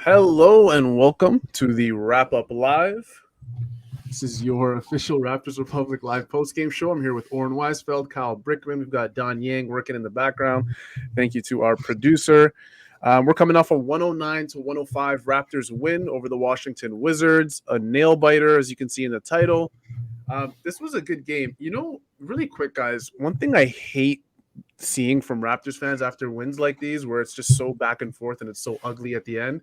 Hello and welcome to the Wrap Up Live. This is your official Raptors Republic live post-game show. I'm here with Oren Weisfeld, Kyle Brickman. We've got Don Yang working in the background. Thank you to our producer. We're coming off a 109 to 105 Raptors win over the Washington Wizards, a nail biter, as you can see in the title. This was a good game. You know, really quick, guys, one thing I hate seeing from Raptors fans after wins like these, where it's just so back and forth and it's so ugly at the end,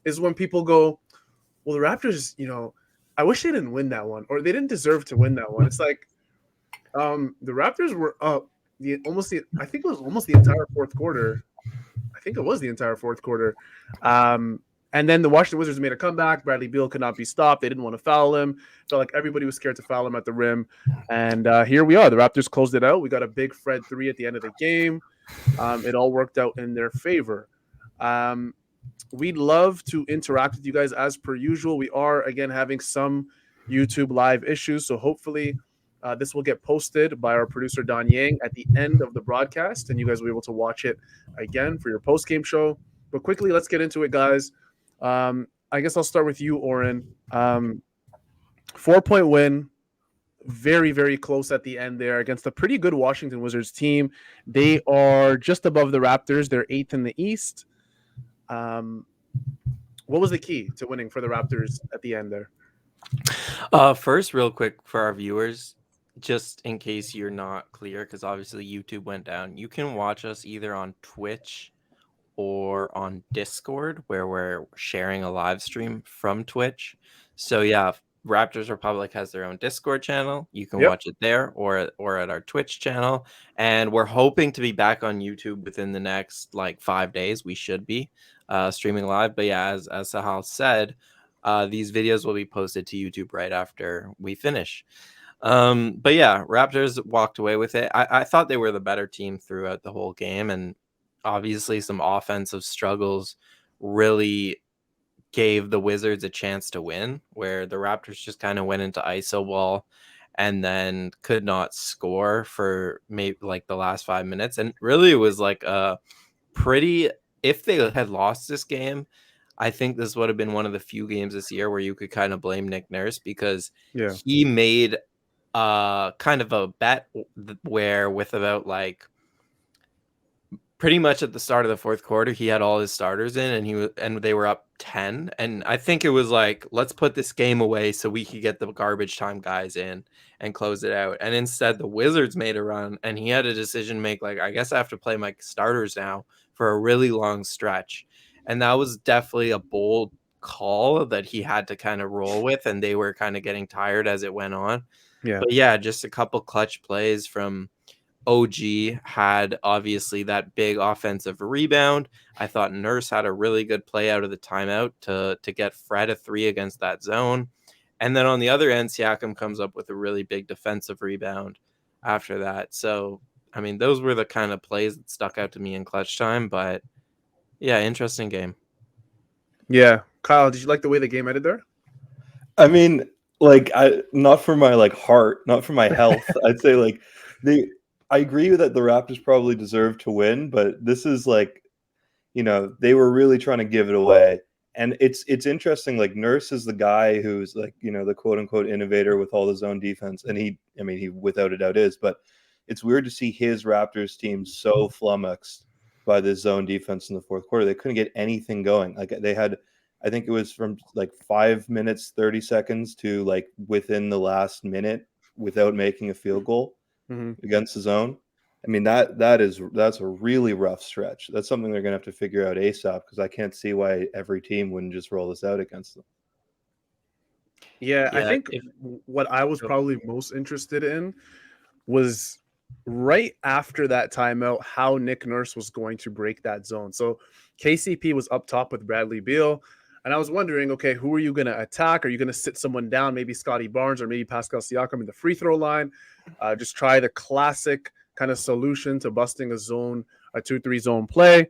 is when people go, well, the Raptors, I wish they didn't win that one, or they didn't deserve to win that one. It's like the Raptors were up I think it was almost the entire fourth quarter. I think it was the entire fourth quarter. And then the Washington Wizards made a comeback. Bradley Beal could not be stopped. They didn't want to foul him. Felt like everybody was scared to foul him at the rim. And here we are. The Raptors closed it out. We got a big Fred 3 at the end of the game. It all worked out in their favor. We'd love to interact with you guys as per usual. We are, again, having some YouTube live issues. So hopefully this will get posted by our producer, Don Yang, at the end of the broadcast. And you guys will be able to watch it again for your post-game show. But quickly, let's get into it, guys. I guess I'll start with you, Oren. 4-point win. Very, very close at the end there against a pretty good Washington Wizards team. They are just above the Raptors. They're 8th in the East. What was the key to winning for the Raptors at the end there? First, real quick for our viewers, just in case you're not clear, because obviously YouTube went down, you can watch us either on Twitch or on Discord, where we're sharing a live stream from Twitch. So yeah, Raptors Republic has their own Discord channel. You can watch it there or at our Twitch channel. And we're hoping to be back on YouTube within the next 5 days. We should be streaming live. But yeah, as Sahal said, these videos will be posted to YouTube right after we finish. But yeah, Raptors walked away with it. I thought they were the better team throughout the whole game, and obviously some offensive struggles really gave the Wizards a chance to win, where the Raptors just kind of went into ISO ball and then could not score for maybe the last 5 minutes. And really it was a pretty, if they had lost this game, I think this would have been one of the few games this year where you could kind of blame Nick Nurse, because he made kind of a bet where with about pretty much at the start of the fourth quarter, he had all his starters in, and they were up 10. And I think it was let's put this game away so we could get the garbage time guys in and close it out. And instead, the Wizards made a run, and he had a decision to make. I guess I have to play my starters now for a really long stretch. And that was definitely a bold call that he had to kind of roll with, and they were kind of getting tired as it went on. Yeah. But yeah, just a couple clutch plays from OG. Had obviously that big offensive rebound. I thought Nurse had a really good play out of the timeout to get Fred a 3 against that zone. And then on the other end, Siakam comes up with a really big defensive rebound after that. So, I mean, those were the kind of plays that stuck out to me in clutch time. But yeah, interesting game. Yeah. Kyle, did you like the way the game ended there? I mean, not for my heart, not for my health. I'd say I agree that the Raptors probably deserve to win, but this is they were really trying to give it away. And it's interesting, Nurse is the guy who's the quote unquote innovator with all the zone defense. And he without a doubt is, but it's weird to see his Raptors team so flummoxed by this zone defense in the fourth quarter. They couldn't get anything going. They had, I think it was from 5 minutes, 30 seconds to within the last minute without making a field goal against the zone. I mean, that's a really rough stretch. That's something they're going to have to figure out ASAP, because I can't see why every team wouldn't just roll this out against them. Yeah, I think what I was probably most interested in was right after that timeout, how Nick Nurse was going to break that zone. So KCP was up top with Bradley Beal, and I was wondering, okay, who are you going to attack? Are you going to sit someone down, maybe Scotty Barnes or maybe Pascal Siakam in the free throw line? Just try the classic kind of solution to busting a 2-3 zone play.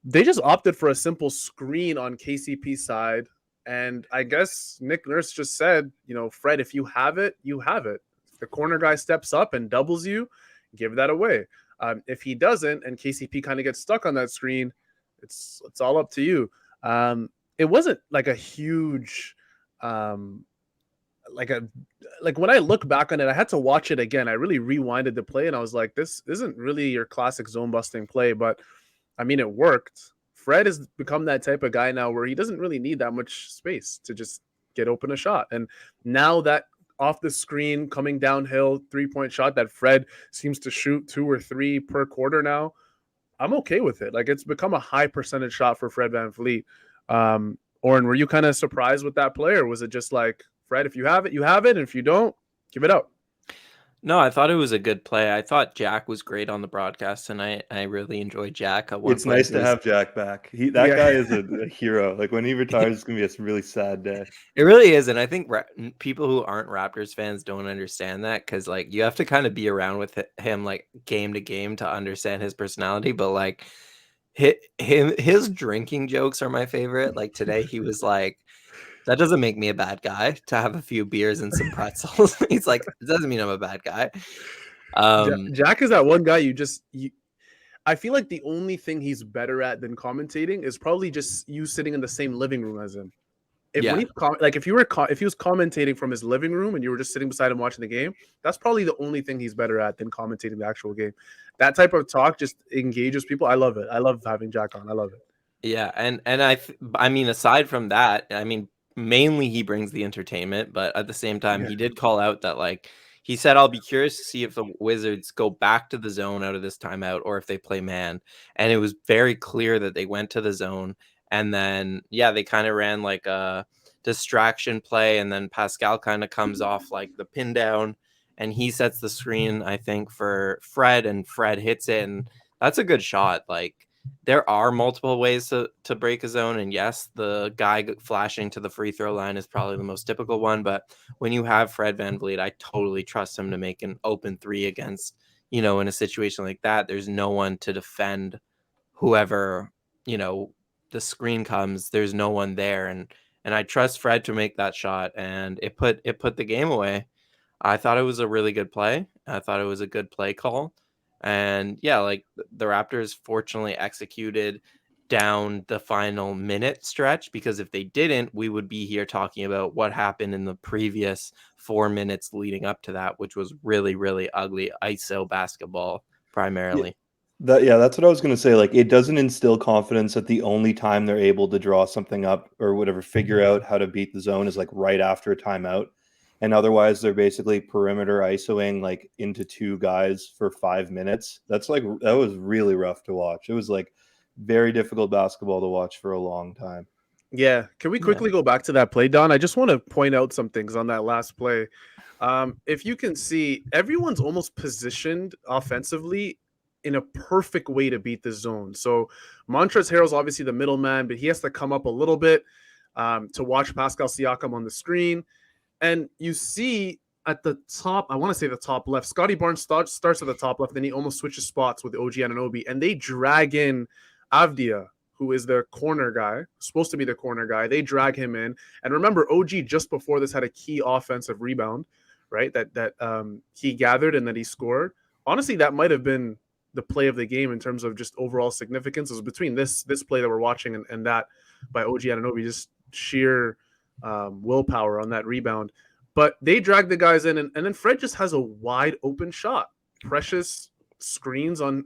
They just opted for a simple screen on KCP's side. And I guess Nick Nurse just said, Fred, if you have it, you have it. If the corner guy steps up and doubles you, give that away. If he doesn't and KCP kind of gets stuck on that screen, it's all up to you. it wasn't like a huge, like when I look back on it, I had to watch it again. I really rewinded the play, and I was like, this isn't really your classic zone busting play, but I mean, it worked. Fred has become that type of guy now where he doesn't really need that much space to just get open a shot. And now that off the screen coming downhill 3-point shot that Fred seems to shoot 2 or 3 per quarter now, I'm okay with it. Like, it's become a high percentage shot for Fred VanVleet. Oren, were you kind of surprised with that play, or was it just like, Fred, if you have it, you have it, and if you don't, give it up? No, I thought it was a good play. I thought Jack was great on the broadcast, and I really enjoyed Jack at one It's point. nice to have Jack back. That guy is a hero. Like, when he retires, it's gonna be a really sad day. It really is, and I think people who aren't Raptors fans don't understand that, because like you have to kind of be around with him like game to game to understand his personality. But like his drinking jokes are my favorite. Like today, he was like, "That doesn't make me a bad guy to have a few beers and some pretzels." He's like, "It doesn't mean I'm a bad guy." Jack is that one guy I feel like the only thing he's better at than commentating is probably just you sitting in the same living room as him. If Yeah. if he was commentating from his living room and you were just sitting beside him watching the game, that's probably the only thing he's better at than commentating the actual game. That type of talk just engages people. I love it. I love having Jack on. I love it. Yeah, and I mean, aside from that, I mean, mainly he brings the entertainment, but at the same time, he did call out that like he said, "I'll be curious to see if the Wizards go back to the zone out of this timeout or if they play man." And it was very clear that they went to the zone, and then they kind of ran like a distraction play, and then Pascal kind of comes off like the pin down, and he sets the screen, I think, for Fred, and Fred hits it, and that's a good shot. Like, there are multiple ways to break a zone, and yes, the guy flashing to the free throw line is probably the most typical one, but when you have Fred VanVleet, I totally trust him to make an open three against, in a situation like that. There's no one to defend whoever, the screen comes, there's no one there, and I trust Fred to make that shot, and it put the game away. I thought it was a really good play. I thought it was a good play call. And like the Raptors fortunately executed down the final minute stretch, because if they didn't, we would be here talking about what happened in the previous 4 minutes leading up to that, which was really, really ugly ISO basketball primarily. That's what I was going to say. Like, it doesn't instill confidence that the only time they're able to draw something up or whatever, figure out how to beat the zone is like right after a timeout. And otherwise, they're basically perimeter isoing like into 2 guys for 5 minutes. That was really rough to watch. It was like very difficult basketball to watch for a long time. Yeah. Can we quickly go back to that play, Don? I just want to point out some things on that last play. If you can see, everyone's almost positioned offensively in a perfect way to beat the zone. So Montrezl Harrell's obviously the middleman, but he has to come up a little bit to watch Pascal Siakam on the screen. And you see at the top, I want to say the top left, Scotty Barnes starts at the top left, then he almost switches spots with OG Anunoby, and they drag in Abdi, who is the corner guy, supposed to be the corner guy. They drag him in. And remember, OG just before this had a key offensive rebound, right? That he gathered and that he scored. Honestly, that might have been the play of the game in terms of just overall significance. It was between this play that we're watching and that by OG Anunoby, just sheer willpower on that rebound. But they drag the guys in, and then Fred just has a wide open shot. Precious screens on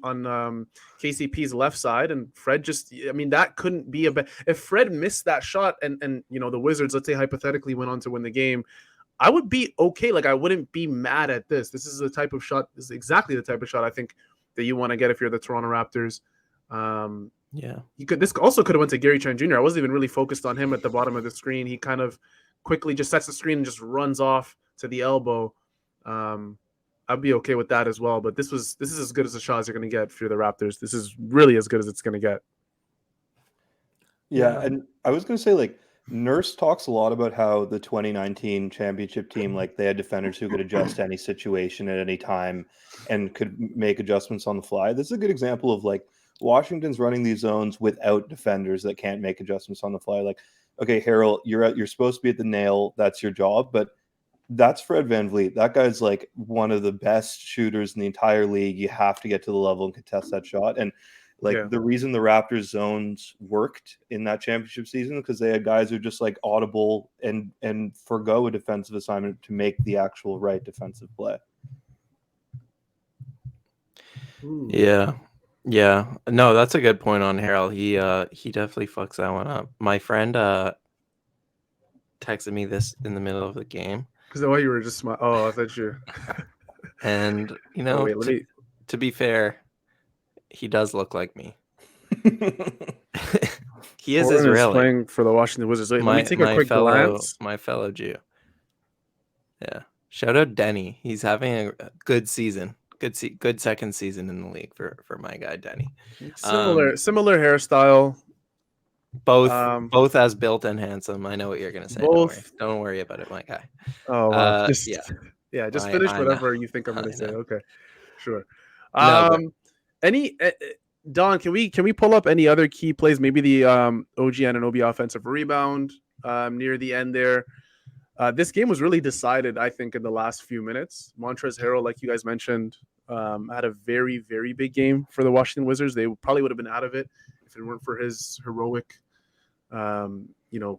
KCP's left side, and Fred just, I mean, that couldn't be if Fred missed that shot and the Wizards, let's say hypothetically, went on to win the game, I would be okay. Like, I wouldn't be mad at this. This is the type of shot, this is exactly the type of shot I think that you want to get if you're the Toronto Raptors. This also could have went to Gary Trent Jr. I wasn't even really focused on him at the bottom of the screen. He kind of quickly just sets the screen and just runs off to the elbow. I'd be okay with that as well. But this is as good as a shot as you're going to get for the Raptors. This is really as good as it's going to get. Yeah, and I was going to say, like, Nurse talks a lot about how the 2019 championship team, like, they had defenders who could adjust to any situation at any time and could make adjustments on the fly. This is a good example of, like, Washington's running these zones without defenders that can't make adjustments on the fly. Like, okay, Harrell, you're supposed to be at the nail. That's your job. But that's Fred VanVleet. That guy's like one of the best shooters in the entire league. You have to get to the level and contest that shot. And Like the reason the Raptors zones worked in that championship season because they had guys who just like audible and forgo a defensive assignment to make the actual right defensive play. Yeah. No, that's a good point on Harold. He definitely fucks that one up. My friend texted me this in the middle of the game. Because the way you were just smiling. Oh, I thought you. And to be fair, he does look like me. He is Oren Israeli. is playing for the Washington Wizards. Wait, let me take a quick glance. My fellow Jew. Yeah. Shout out Denny. He's having a good season. Good second season in the league for my guy Denny. Similar hairstyle. Both as built and handsome. I know what you're gonna say. Don't worry about it, my guy. Oh wow. Just finish whatever you think I'm gonna say. Okay, sure. Don, can we pull up any other key plays? Maybe the OG Anunoby offensive rebound near the end there. This game was really decided, I think, in the last few minutes. Montrezl Harrell, like you guys mentioned, had a very, very big game for the Washington Wizards. They probably would have been out of it if it weren't for his heroic,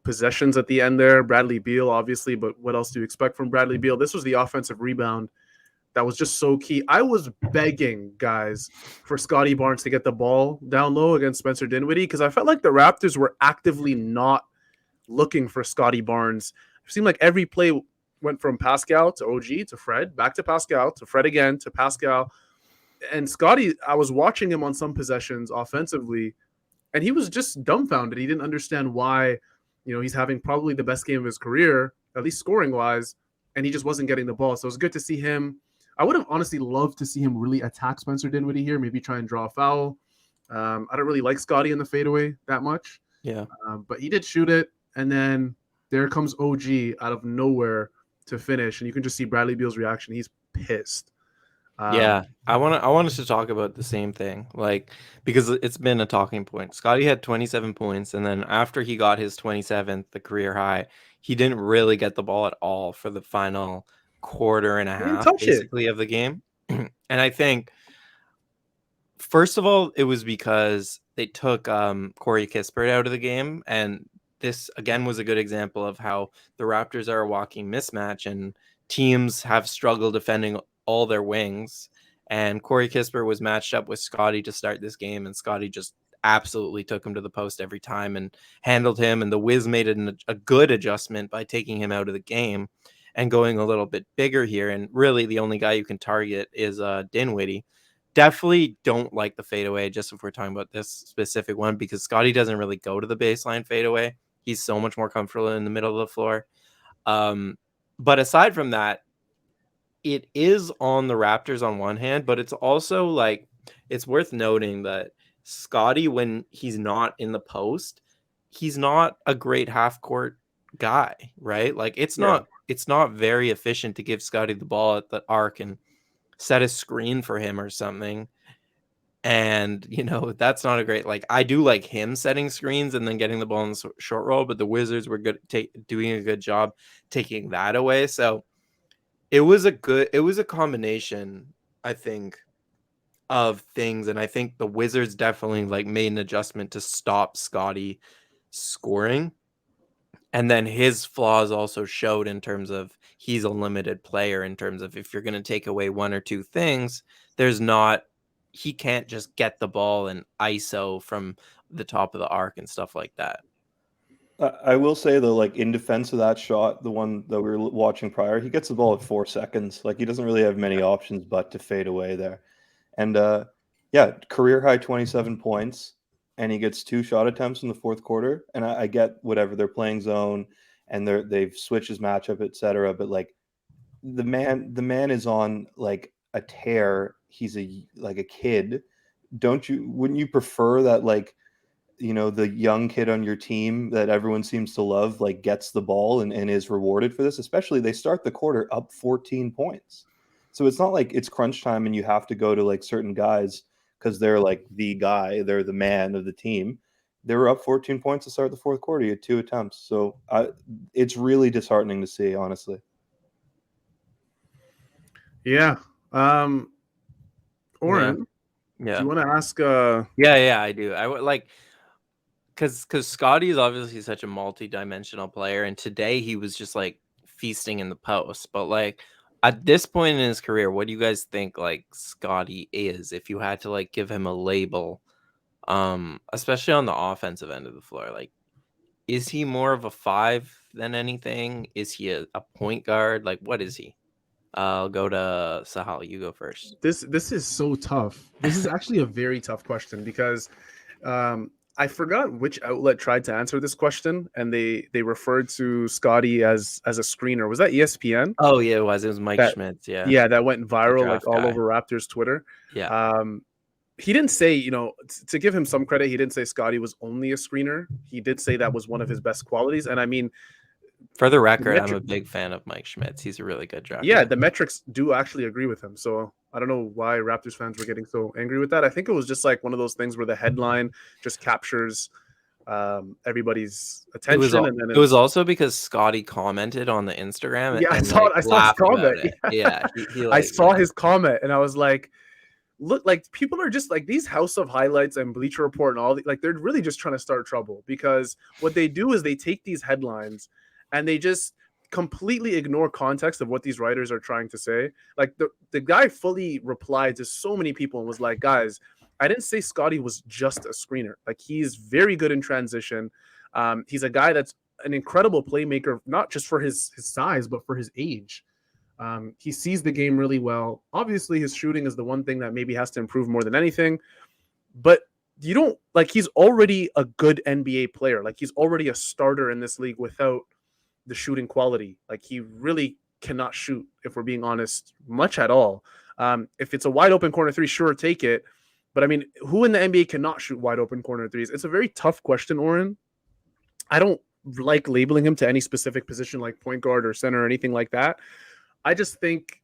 possessions at the end there. Bradley Beal, obviously, but what else do you expect from Bradley Beal? This was the offensive rebound that was just so key. I was begging, guys, for Scotty Barnes to get the ball down low against Spencer Dinwiddie because I felt like the Raptors were actively not looking for Scotty Barnes. It seemed like every play went from Pascal to OG to Fred, back to Pascal to Fred again to Pascal. And Scotty, I was watching him on some possessions offensively, and he was just dumbfounded. He didn't understand why, he's having probably the best game of his career, at least scoring-wise, and he just wasn't getting the ball. So it was good to see him. I would have honestly loved to see him really attack Spencer Dinwiddie here, maybe try and draw a foul. I don't really like Scotty in the fadeaway that much. Yeah. But he did shoot it, and then there comes OG out of nowhere to finish, and you can just see Bradley Beal's reaction. He's pissed. I want us to talk about the same thing, because it's been a talking point. Scotty had 27 points, and then after he got his 27th, the career high, he didn't really get the ball at all for the final quarter and a half, basically, of the game. And I think, first of all, it was because they took Corey Kispert out of the game, and this again was a good example of how the Raptors are a walking mismatch, and teams have struggled defending all their wings. And Corey Kispert was matched up with Scotty to start this game, and Scotty just absolutely took him to the post every time and handled him. And the Wiz made a good adjustment by taking him out of the game and going a little bit bigger here. And really the only guy you can target is Dinwiddie. Definitely don't like the fadeaway, just if we're talking about this specific one, because Scotty doesn't really go to the baseline fadeaway. He's so much more comfortable in the middle of the floor. But aside from that, it is on the Raptors on one hand, but it's also it's worth noting that Scotty, when he's not in the post, he's not a great half court guy, right? It's not very efficient to give Scotty the ball at the arc and set a screen for him or something. And, that's not a great, I do like him setting screens and then getting the ball in the short roll, but the Wizards were good doing a good job taking that away. So it was a combination, I think, of things. And I think the Wizards definitely made an adjustment to stop Scotty scoring. And then his flaws also showed in terms of he's a limited player, in terms of if you're going to take away one or two things, he can't just get the ball and ISO from the top of the arc and stuff like that. I will say though, in defense of that shot, the one that we were watching prior, he gets the ball at 4 seconds. He doesn't really have many options but to fade away there. And career high 27 points, and he gets 2 shot attempts in the fourth quarter. And I get whatever, they're playing zone and they've switched his matchup, etc. But the man is on a tear. He's a kid. Wouldn't you prefer that the young kid on your team that everyone seems to love gets the ball and is rewarded for this? Especially they start the quarter up 14 points. So it's not like it's crunch time and you have to go to certain guys because they're the guy, they're the man of the team. They were up 14 points to start the fourth quarter. You had 2 attempts. So it's really disheartening to see, honestly. Yeah. Oren, Do you want to ask? Yeah, I do. I would like because Scotty is obviously such a multi-dimensional player, and today he was just like feasting in the post. But like at this point in his career, what do you guys think like Scotty is? If you had to like give him a label, especially on the offensive end of the floor, like is he more of a 5 than anything? Is he a point guard? Like what is he? I'll go to Sahal. You go first. This is so tough. This is actually a very tough question because I forgot which outlet tried to answer this question, and they referred to Scotty as a screener. Was that ESPN? Oh yeah, it was Mike That Schmitz. Yeah, yeah, that went the viral like draft all guy. over Raptors Twitter. Yeah. He didn't say, to give him some credit, he didn't say Scotty was only a screener. He did say that was one of his best qualities. And I mean, for the record, I'm a big fan of Mike Schmitz. He's a really good draft guy. The metrics do actually agree with him. So I don't know why Raptors fans were getting so angry with that. I think it was just like one of those things where the headline just captures everybody's attention. It was also because Scotty commented on the Instagram. Yeah, I saw his comment. Yeah, I saw his comment, and I was like, look, like people are just like these House of Highlights and Bleacher Report and all like they're really just trying to start trouble, because what they do is they take these headlines and they just completely ignore context of what these writers are trying to say. Like the guy fully replied to so many people and was like, guys, I didn't say Scotty was just a screener. Like he's very good in transition. He's a guy that's an incredible playmaker, not just for his size, but for his age. He sees the game really well. Obviously, his shooting is the one thing that maybe has to improve more than anything. But you don't like he's already a good NBA player. Like he's already a starter in this league without the shooting quality. Like he really cannot shoot, if we're being honest, much at all. If it's a wide open corner three, sure, take it. But I mean, who in the NBA cannot shoot wide open corner threes? It's a very tough question, Oren. I don't like labeling him to any specific position like point guard or center or anything like that. I just think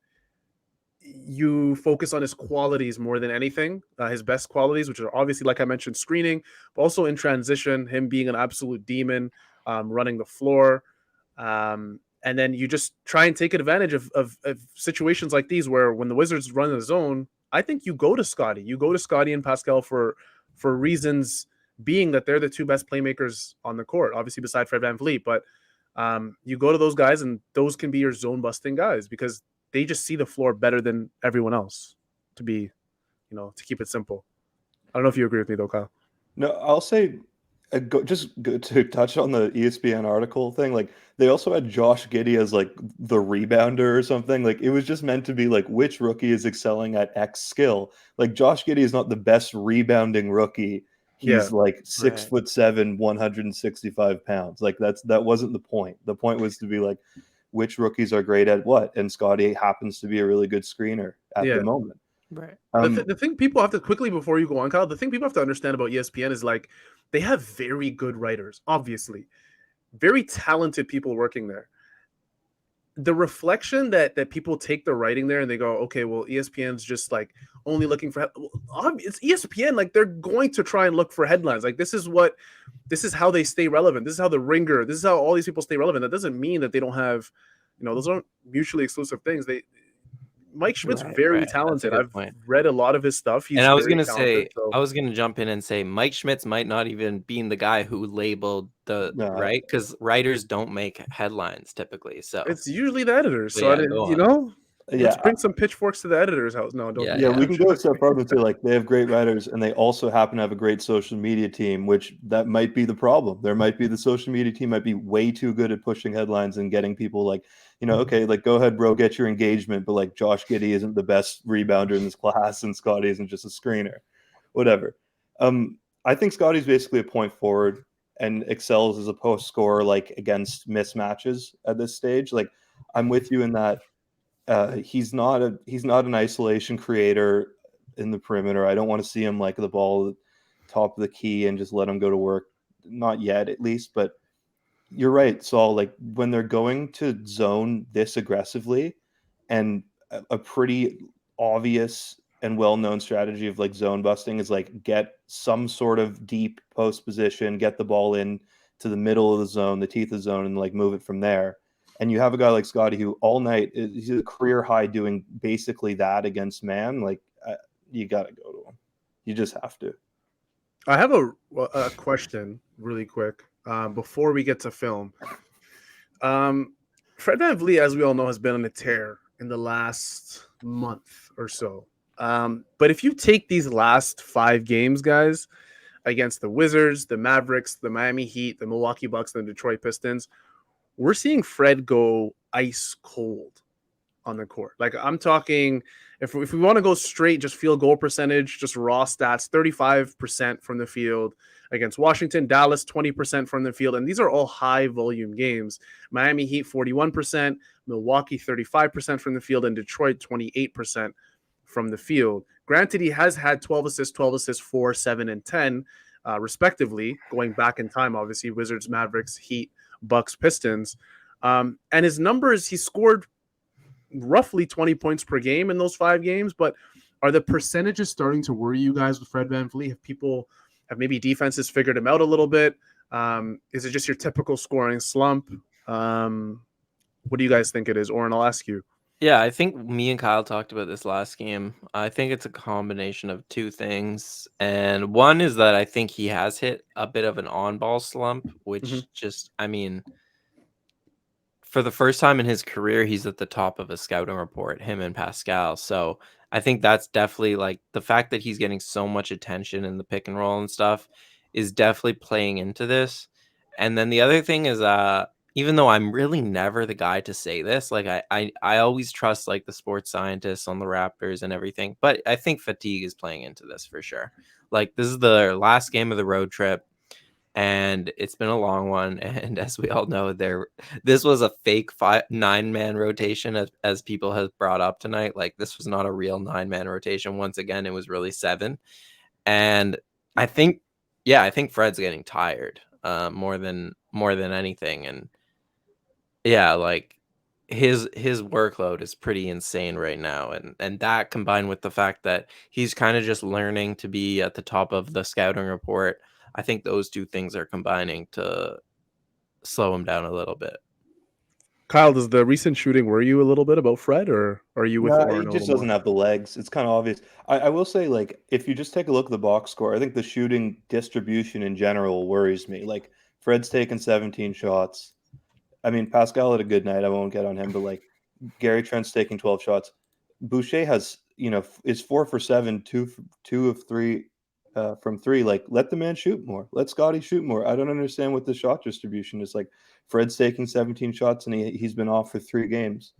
you focus on his qualities more than anything, his best qualities, which are obviously, like I mentioned, screening, but also in transition, him being an absolute demon, running the floor. And then you just try and take advantage of situations like these where when the Wizards run the zone, I think you go to Scotty. You go to Scotty and Pascal for reasons being that they're the two best playmakers on the court, obviously beside Fred VanVleet. But you go to those guys, and those can be your zone busting guys because they just see the floor better than everyone else, to be, to keep it simple. I don't know if you agree with me though, Kyle. No, I'll say just to touch on the ESPN article thing, like they also had Josh Giddey as like the rebounder or something. Like it was just meant to be like which rookie is excelling at X skill. Like Josh Giddey is not the best rebounding rookie. He's like 6'7", 165 pounds. Like that wasn't the point. The point was to be like which rookies are great at what, and Scotty happens to be a really good screener at the moment. Right. The thing people have to quickly before you go on, Kyle, the thing people have to understand about ESPN is like they have very good writers, obviously, very talented people working there. The reflection that people take the writing there and they go, okay, well, ESPN's just like only looking for it's ESPN. Like they're going to try and look for headlines. Like this is how they stay relevant. This is how the Ringer, this is how all these people stay relevant. That doesn't mean that they don't have, those aren't mutually exclusive things. Mike Schmidt's very talented. I've read a lot of his stuff. I was going to jump in and say Mike Schmitz might not even be the guy who labeled right, because writers don't make headlines typically. So it's usually the editors. So let's bring some pitchforks to the editor's house. No, don't. Yeah, we can go a step further too. Like they have great writers, and they also happen to have a great social media team, which that might be the problem. There might be the social media team might be way too good at pushing headlines and getting people like, okay, like go ahead, bro, get your engagement, but like Josh Giddey isn't the best rebounder in this class, and Scotty isn't just a screener, whatever. I think Scotty's basically a point forward and excels as a post scorer, like against mismatches at this stage. Like I'm with you in that. He's not an isolation creator in the perimeter. I don't want to see him like the ball top of the key and just let him go to work. Not yet, at least. But you're right, Saul. Like when they're going to zone this aggressively, and a pretty obvious and well-known strategy of like zone busting is like get some sort of deep post position, get the ball in to the middle of the zone, the teeth of the zone, and like move it from there. And you have a guy like Scotty who all night he's a career high doing basically that against man. Like you got to go to him. You just have to. I have a question really quick before we get to film. Fred VanVleet, as we all know, has been on a tear in the last month or so. But if you take these last 5 games, guys, against the Wizards, the Mavericks, the Miami Heat, the Milwaukee Bucks, and the Detroit Pistons, we're seeing Fred go ice cold on the court. Like, I'm talking, if we want to go straight, just field goal percentage, just raw stats, 35% from the field against Washington, Dallas, 20% from the field. And these are all high volume games. Miami Heat, 41%, Milwaukee, 35% from the field, and Detroit, 28% from the field. Granted, he has had 12 assists, 4, 7, and 10, respectively, going back in time, obviously, Wizards, Mavericks, Heat, Bucks, Pistons. And his numbers, he scored roughly 20 points per game in those 5 games. But are the percentages starting to worry you guys with Fred VanVleet? Have maybe defenses figured him out a little bit? Is it just your typical scoring slump? What do you guys think it is? Oren, I'll ask you. Yeah, I think me and Kyle talked about this last game. I think it's a combination of 2 things. And one is that I think he has hit a bit of an on-ball slump, which just, I mean, for the first time in his career, he's at the top of a scouting report, him and Pascal. So I think that's definitely, like, the fact that he's getting so much attention in the pick and roll and stuff is definitely playing into this. And then the other thing is, even though I'm really never the guy to say this, like, I always trust, like, the sports scientists on the Raptors and everything, but I think fatigue is playing into this for sure. Like, this is the last game of the road trip, and it's been a long one. And as we all know, this was a fake 9-man rotation, as people have brought up tonight. Like, this was not a real 9-man rotation. Once again, it was really 7. And I think Fred's getting tired, more than anything. And yeah, like, his workload is pretty insane right now, and that combined with the fact that he's kind of just learning to be at the top of the scouting report, I think those 2 things are combining to slow him down a little bit. Kyle, does the recent shooting worry you a little bit about Fred, or are you with Oren? He just doesn't have the legs. It's kind of obvious. I will say, like, if you just take a look at the box score, I think the shooting distribution in general worries me. Like, Fred's taken 17 shots. I mean, Pascal had a good night. I won't get on him, but, like, Gary Trent's taking 12 shots. Boucher has, is 4 for 7, 2 of 3 from 3. Like, let the man shoot more. Let Scotty shoot more. I don't understand what the shot distribution is. Like, Fred's taking 17 shots and he's been off for 3 games.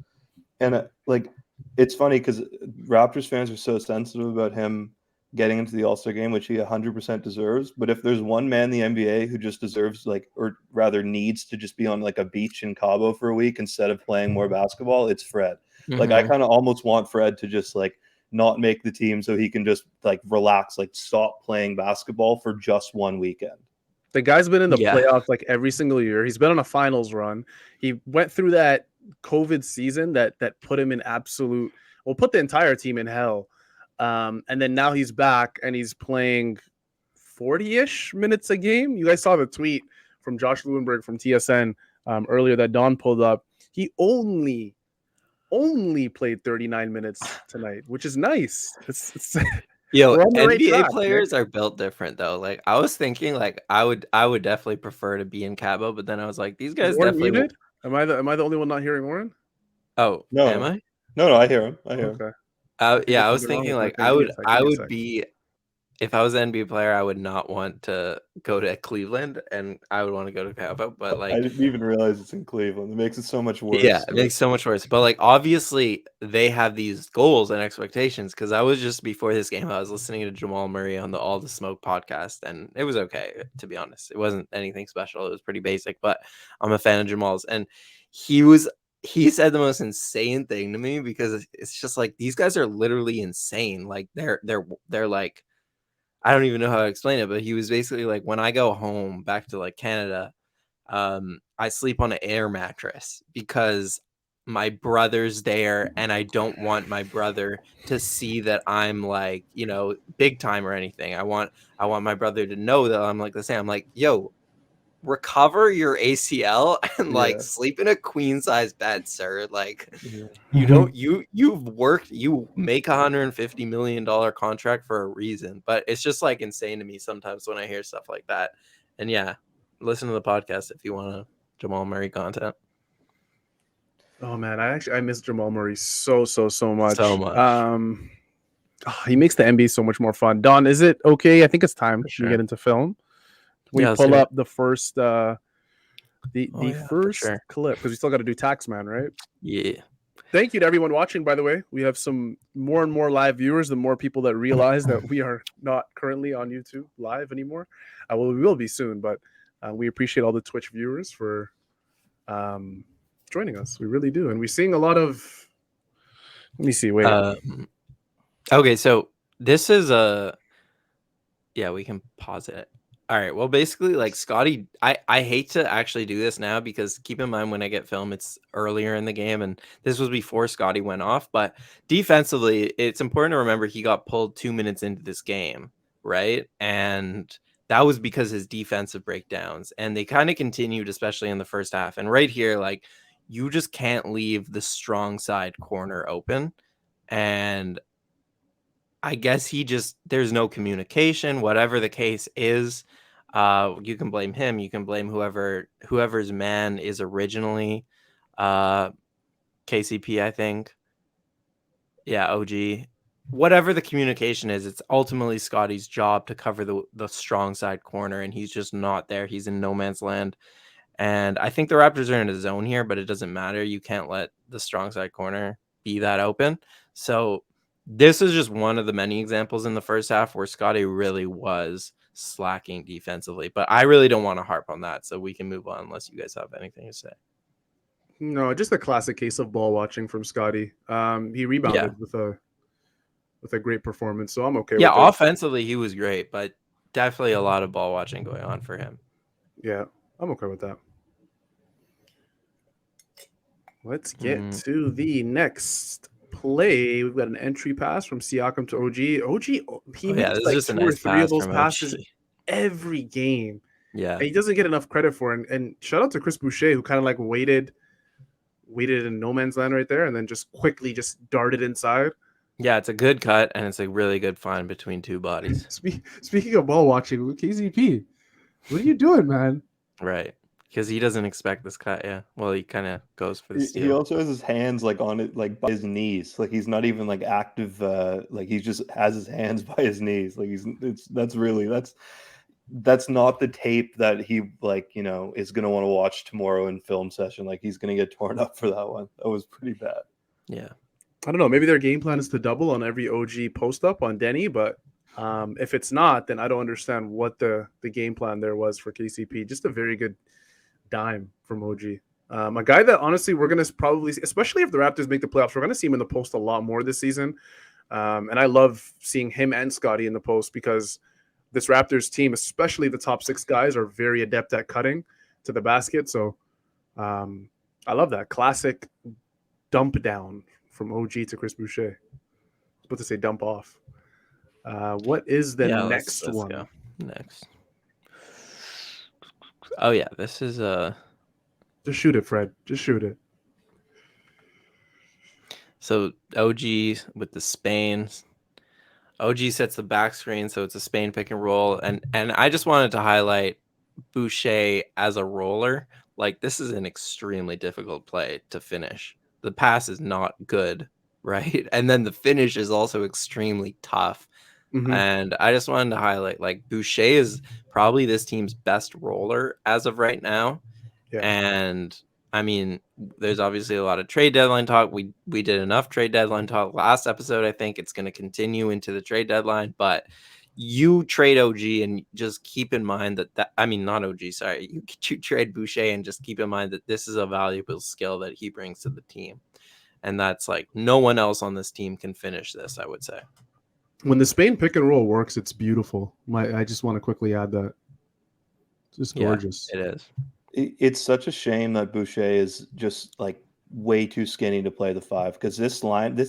And like, it's funny because Raptors fans are so sensitive about him getting into the All-Star game, which he 100% deserves. But if there's one man in the NBA who just deserves, like, or rather needs to just be on, like, a beach in Cabo for a week instead of playing more basketball, it's Fred. Like, I kind of almost want Fred to just, like, not make the team so he can just, like, relax, like, stop playing basketball for just one weekend. The guy's been in the playoffs like every single year. He's been on a finals run. He went through that COVID season that put him in put the entire team in hell. And then now he's back and he's playing 40-ish minutes a game. You guys saw the tweet from Josh Lewenberg from TSN earlier that Don pulled up. He only played 39 minutes tonight, which is nice. It's Yo, NBA players are built different though. Like, I was thinking, like, I would definitely prefer to be in Cabo, but then I was like, these guys definitely muted? Am I the only one not hearing Oren? Oh, no. Am I? No, I hear him. Okay. Yeah, I was thinking, like, I would be, if I was an NBA player, I would not want to go to Cleveland, and I would want to go to Cabo. But, like, I didn't even realize it's in Cleveland. It makes it so much worse. Yeah, it makes so much worse. But, like, obviously they have these goals and expectations, because I was just, before this game, I was listening to Jamal Murray on the All the Smoke podcast, and it was okay, to be honest. It wasn't anything special. It was pretty basic, but I'm a fan of Jamal's. And he said the most insane thing to me, because it's just like, these guys are literally insane. Like, they're like, I don't even know how to explain it, but he was basically like, when I go home back to, like, Canada, I sleep on an air mattress because my brother's there, and I don't want my brother to see that I'm, like, big time or anything. I want my brother to know that I'm like the same. I'm like, yo, recover your ACL and like Yeah. sleep in a queen size bed, sir. Like Yeah. you make $150 million contract for a reason, but it's just like insane to me sometimes when I hear stuff like that. And yeah, listen to the podcast if you want to Jamal Murray content. Oh man, I miss Jamal Murray so much. So much. He makes the NBA so much more fun. Don, is it okay? I think it's time For we sure. get into film. Can we Yeah, let's pull do it. up the first the Oh, yeah, for first sure. clip because we still got to do Taxman, right? Yeah. Thank you to everyone watching, by the way. We have some more and more live viewers, the more people that realize that we are not currently on YouTube live anymore. Well, we will be soon, but we appreciate all the Twitch viewers for joining us. We really do. And we're seeing a lot of, let me see, wait. Okay, so this is yeah, we can pause it. All right. Well, basically, like Scotty, I hate to actually do this now because keep in mind when I get film, it's earlier in the game, and this was before Scotty went off. But defensively, it's important to remember he got pulled 2 minutes into this game, right? And that was because his defensive breakdowns, and they kind of continued, especially in the first half. And right here, like you just can't leave the strong side corner open, and I guess there's no communication, whatever the case is. You can blame him. You can blame whoever's man is originally KCP, I think. Yeah, OG. Whatever the communication is, it's ultimately Scotty's job to cover the strong side corner, and he's just not there. He's in no man's land. And I think the Raptors are in a zone here, but it doesn't matter. You can't let the strong side corner be that open. So this is just one of the many examples in the first half where Scotty really was slacking defensively. But I really don't want to harp on that, so we can move on unless you guys have anything to say. No, just a classic case of ball watching from Scotty. He rebounded with a great performance, so I'm okay with it. Yeah, offensively he was great, but definitely a lot of ball watching going on for him. Yeah, I'm okay with that. Let's get to the next play. We've got an entry pass from Siakam to OG. He makes like 2 or 3 of those passes every game. Yeah. And he doesn't get enough credit for it. And shout out to Chris Boucher, who kind of like waited in no man's land right there and then just quickly just darted inside. Yeah, it's a good cut, and it's a really good find between two bodies. Speaking of ball watching, KCP, what are you doing, man? Right. Because he doesn't expect this cut, yeah. Well, he kind of goes for the steal. He also has his hands like on it, like by his knees. Like he's not even like active. Like he just has his hands by his knees. Like that's not the tape that he is gonna want to watch tomorrow in film session. Like he's gonna get torn up for that one. That was pretty bad. Yeah. I don't know. Maybe their game plan is to double on every OG post up on Denny, but if it's not, then I don't understand what the game plan there was for KCP. Just a very good dime from OG. A guy that honestly we're going to probably, especially if the Raptors make the playoffs, we're going to see him in the post a lot more this season. And I love seeing him and Scotty in the post because this Raptors team, especially the top 6 guys, are very adept at cutting to the basket. So I love that classic dump down from OG to Chris Boucher. I was about to say dump off. What is the next one? Go. Next. Oh yeah, this is Just shoot it, Fred. Just shoot it. So OG with the Spain. OG sets the back screen, so it's a Spain pick and roll. And I just wanted to highlight Boucher as a roller. Like this is an extremely difficult play to finish. The pass is not good, right? And then the finish is also extremely tough. Mm-hmm. And I just wanted to highlight, like, Boucher is probably this team's best roller as of right now. Yeah. And I mean, there's obviously a lot of trade deadline talk. We did enough trade deadline talk last episode. I think it's going to continue into the trade deadline, but you trade OG and just keep in mind that I mean, not OG, sorry. You trade Boucher and just keep in mind that this is a valuable skill that he brings to the team. And that's like no one else on this team can finish this, I would say. When the Spain pick and roll works, it's beautiful. I just want to quickly add that. It's just gorgeous. Yeah, it is. It's such a shame that Boucher is just like way too skinny to play the 5 because this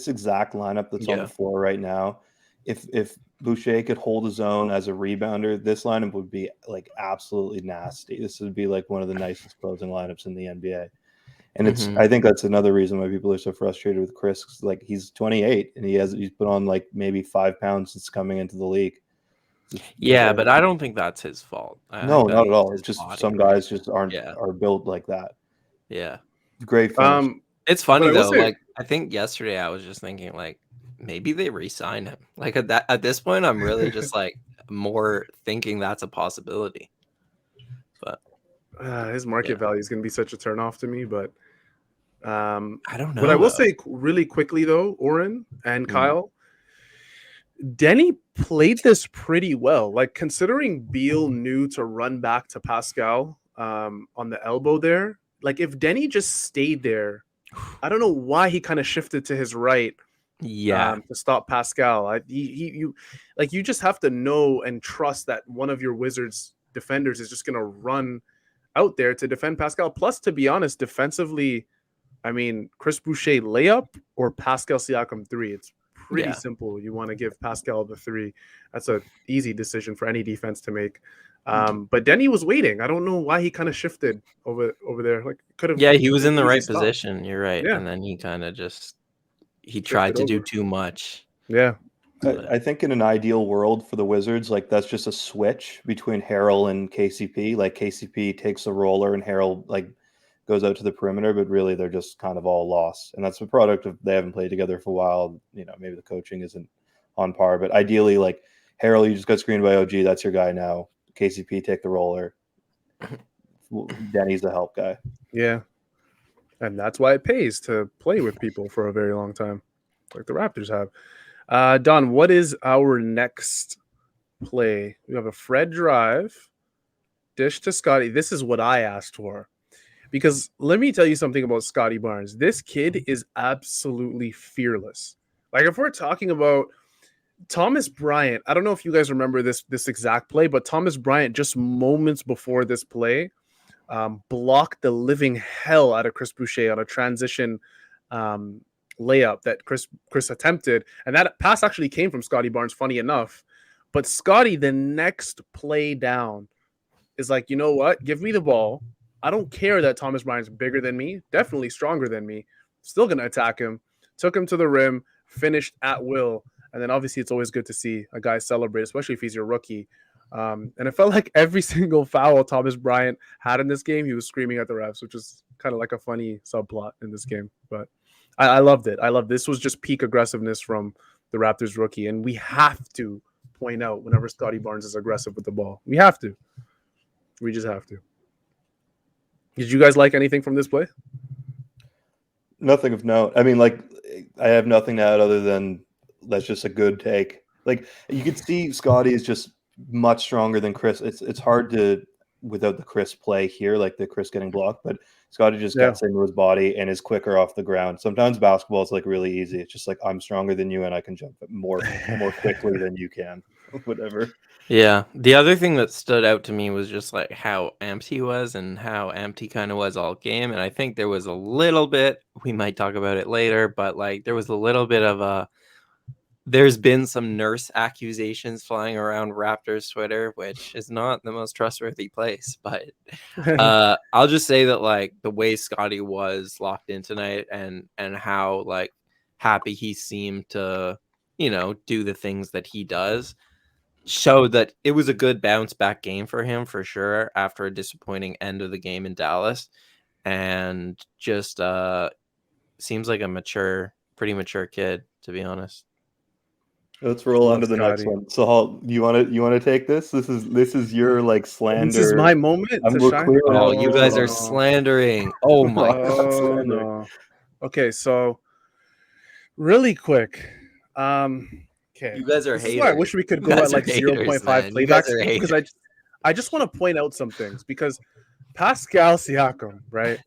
exact lineup that's on the floor right now, if Boucher could hold his own as a rebounder, this lineup would be like absolutely nasty. This would be like one of the nicest closing lineups in the NBA. And it's I think that's another reason why people are so frustrated with Chris. 'Cause, like, he's 28 and he's put on like maybe 5 pounds since coming into the league. Yeah, but I don't think that's his fault. I No, think not at that's all. his It's just body, some right? guys just are built like that. Yeah. Great finish. It's funny But I will though. say- Like, I think yesterday I was just thinking like maybe they re-sign him. Like at this point, I'm really just like more thinking that's a possibility. But his market value is going to be such a turnoff to me. But I don't know. what I will though. say really quickly though, Oren and Mm. Kyle, Denny played this pretty well. Like, considering Beal knew to run back to Pascal on the elbow there. Like, if Denny just stayed there, I don't know why he kind of shifted to his right. Yeah. To stop Pascal. You just have to know and trust that one of your Wizards defenders is just going to run out there to defend Pascal. Plus, to be honest, defensively, I mean, Chris Boucher layup or Pascal Siakam 3. It's pretty simple. You want to give Pascal the 3. That's an easy decision for any defense to make. But Denny was waiting. I don't know why he kind of shifted over there. Like, could have. Yeah, he was in the easy right stop. position. You're right. Yeah. And then he kind of just tried to do too much. Yeah. I think in an ideal world for the Wizards, like that's just a switch between Harrell and KCP. Like KCP takes the roller and Harrell like goes out to the perimeter, but really they're just kind of all lost. And that's a product of they haven't played together for a while. You know, maybe the coaching isn't on par, but ideally, like Harrell, you just got screened by OG. That's your guy now. KCP take the roller. Denny's the help guy. Yeah. And that's why it pays to play with people for a very long time, like the Raptors have. Don, what is our next play? We have a Fred drive, dish to Scotty. This is what I asked for. Because let me tell you something about Scotty Barnes. This kid is absolutely fearless. Like, if we're talking about Thomas Bryant, I don't know if you guys remember this exact play, but Thomas Bryant, just moments before this play, blocked the living hell out of Chris Boucher on a transition layup that Chris attempted. And that pass actually came from Scotty Barnes, funny enough. But Scotty, the next play down, is like, you know what? Give me the ball. I don't care that Thomas Bryant's bigger than me, definitely stronger than me. Still going to attack him. Took him to the rim, finished at will. And then obviously it's always good to see a guy celebrate, especially if he's your rookie. And it felt like every single foul Thomas Bryant had in this game, he was screaming at the refs, which is kind of like a funny subplot in this game. But I loved it. This was just peak aggressiveness from the Raptors rookie. And we have to point out whenever Scotty Barnes is aggressive with the ball. We have to. We just have to. Did you guys like anything from this play? Nothing of note. I mean, like, I have nothing to add other than that's just a good take. Like, you could see Scotty is just much stronger than Chris. It's hard to without the Chris play here, like the Chris getting blocked, but Scotty just gets into his body and is quicker off the ground. Sometimes basketball is like really easy. It's just like, I'm stronger than you and I can jump more quickly than you can. Whatever. Yeah. The other thing that stood out to me was just like how amped he was and how amped he kind of was all game. And I think there was a little bit, we might talk about it later, but like there was a little bit of there's been some nurse accusations flying around Raptors Twitter, which is not the most trustworthy place. But I'll just say that like the way Scotty was locked in tonight and how like happy he seemed to, you know, do the things that he does showed that it was a good bounce back game for him for sure after a disappointing end of the game in Dallas, and just seems like a pretty mature kid, to be honest. Let's roll on to the next one. Sahal, you want to take this? This is your like slander. This is my moment to shine. You guys are slandering. Oh my god. No. Okay, so really quick. Okay. You guys are this haters. Is why I wish we could go at like 0.5 playback speed, because I just want to point out some things, because Pascal Siakam, right?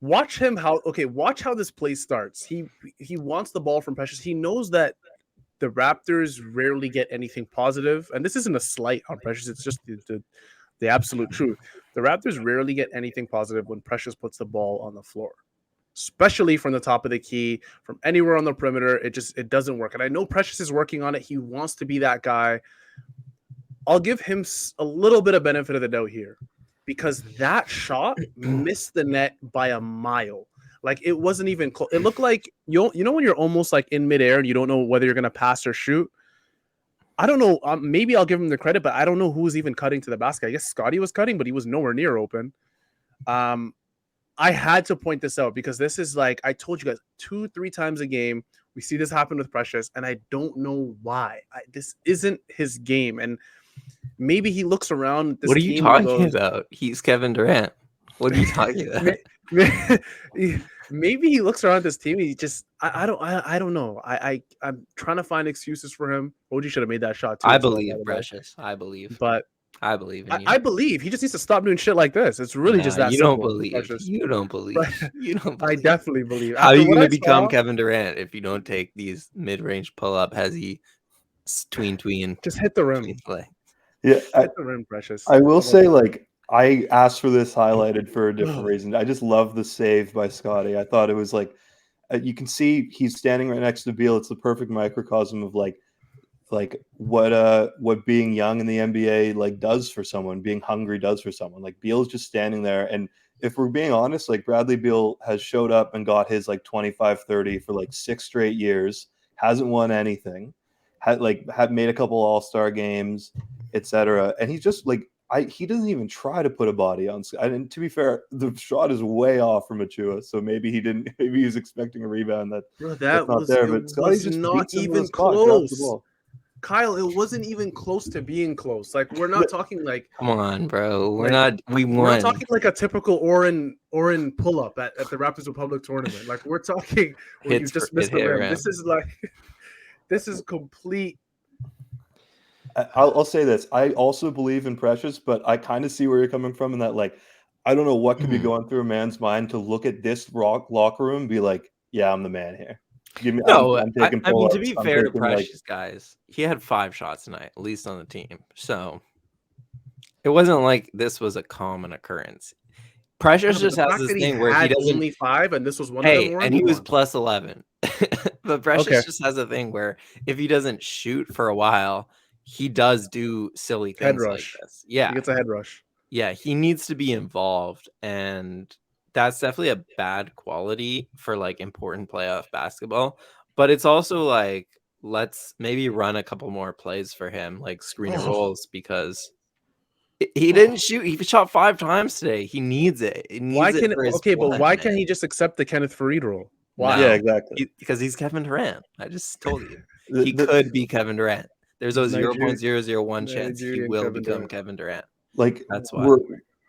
Watch how this play starts. He wants the ball from Precious. He knows that the Raptors rarely get anything positive, and this isn't a slight on Precious. It's just the absolute truth. The Raptors rarely get anything positive when Precious puts the ball on the floor. especially from the top of the key, from anywhere on the perimeter. It doesn't work. And I know Precious is working on it. He wants to be that guy. I'll give him a little bit of benefit of the doubt here, because that shot missed the net by a mile. Like, it wasn't even close. It looked like you know when you're almost like in midair and you don't know whether you're gonna pass or shoot. I don't know. Maybe I'll give him the credit, but I don't know who was even cutting to the basket. I guess Scotty was cutting, but he was nowhere near open. I had to point this out because this is, like I told you guys, 2-3 times a game we see this happen with Precious, and I don't know why. This isn't his game, and maybe he looks around this What are you team talking about? He's Kevin Durant. What are you talking about? Maybe he looks around this team. He just, I don't know. I'm trying to find excuses for him. OG should have made that shot too. I as well, believe by the way. Precious. I believe. But I believe in you. I believe he just needs to stop doing shit like this. It's really just that you simple. don't believe. Precious. You don't believe. You don't believe. I definitely believe. How are you going going to become Kevin Durant if you don't take these mid-range pull-up hezzy tween? Just hit the rim. Play. Yeah, Hit the rim, Precious. I will say, like, I asked for this highlighted for a different reason. I just love the save by Scotty. I thought it was like, you can see he's standing right next to Beal. It's the perfect microcosm of like what being young in the NBA like does for someone, being hungry does for someone. Like, Beal's just standing there, and if we're being honest, like, Bradley Beal has showed up and got his like 25-30 for like 6 straight years, hasn't won anything, had made a couple All-Star games, etc. And he's just like, he doesn't even try to put a body on. And to be fair, the shot is way off from Achua, so maybe he was expecting a rebound that's not there. But Scotty just not even close. Kyle, it wasn't even close to being close. Like, we're not talking like, come on, bro. We won. We're not talking like a typical Oren pull-up at the Raptors Republic tournament. Like, we're talking where you just missed the rim. This is like, this is complete. I'll say this. I also believe in Precious, but I kind of see where you're coming from in that, like, I don't know what could be going through a man's mind to look at this locker room and be like, yeah, I'm the man here. I'm taking I mean, to be fair to Precious, guys, he had 5 shots tonight, at least on the team. So it wasn't like this was a common occurrence. Precious just has this thing where he doesn't only 5, and this was one of them. And he was plus 11. But Precious just has a thing where if he doesn't shoot for a while, he does do silly things like this. Yeah, he gets a head rush. Yeah, he needs to be involved, and that's definitely a bad quality for like important playoff basketball. But it's also like, let's maybe run a couple more plays for him, like screen and rolls, because he didn't shoot. He shot 5 times today. He needs it. Why can't he just accept the Kenneth Faried role? Why? Yeah, exactly. Because he's Kevin Durant. I just told you he could be Kevin Durant. There's a 0.001 chance he will become Kevin Durant. Like, that's why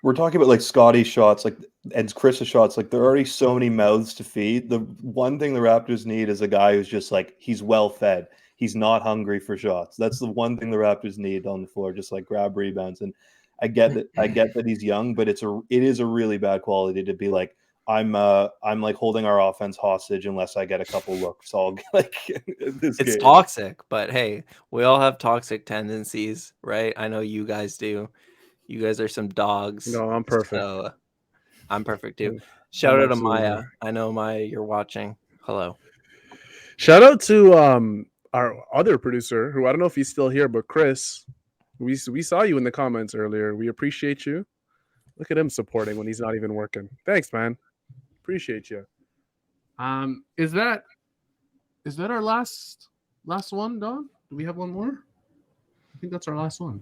we're talking about like Scotty's shots, like, and Chris's shots. Like, there are already so many mouths to feed. The one thing the Raptors need is a guy who's just like, he's well fed. He's not hungry for shots. That's the one thing the Raptors need on the floor, just like grab rebounds. And I get that he's young, but it is a really bad quality to be like, I'm like holding our offense hostage unless I get a couple looks. All like, it's toxic, but hey, we all have toxic tendencies, right? I know you guys do. You guys are some dogs. No, I'm perfect. So I'm perfect too. Shout out to Maya. I know, Maya, you're watching. Hello. Shout out to our other producer, who I don't know if he's still here, but Chris. We saw you in the comments earlier. We appreciate you. Look at him supporting when he's not even working. Thanks, man. Appreciate you. Is that our last one, Don? Do we have one more? I think that's our last one.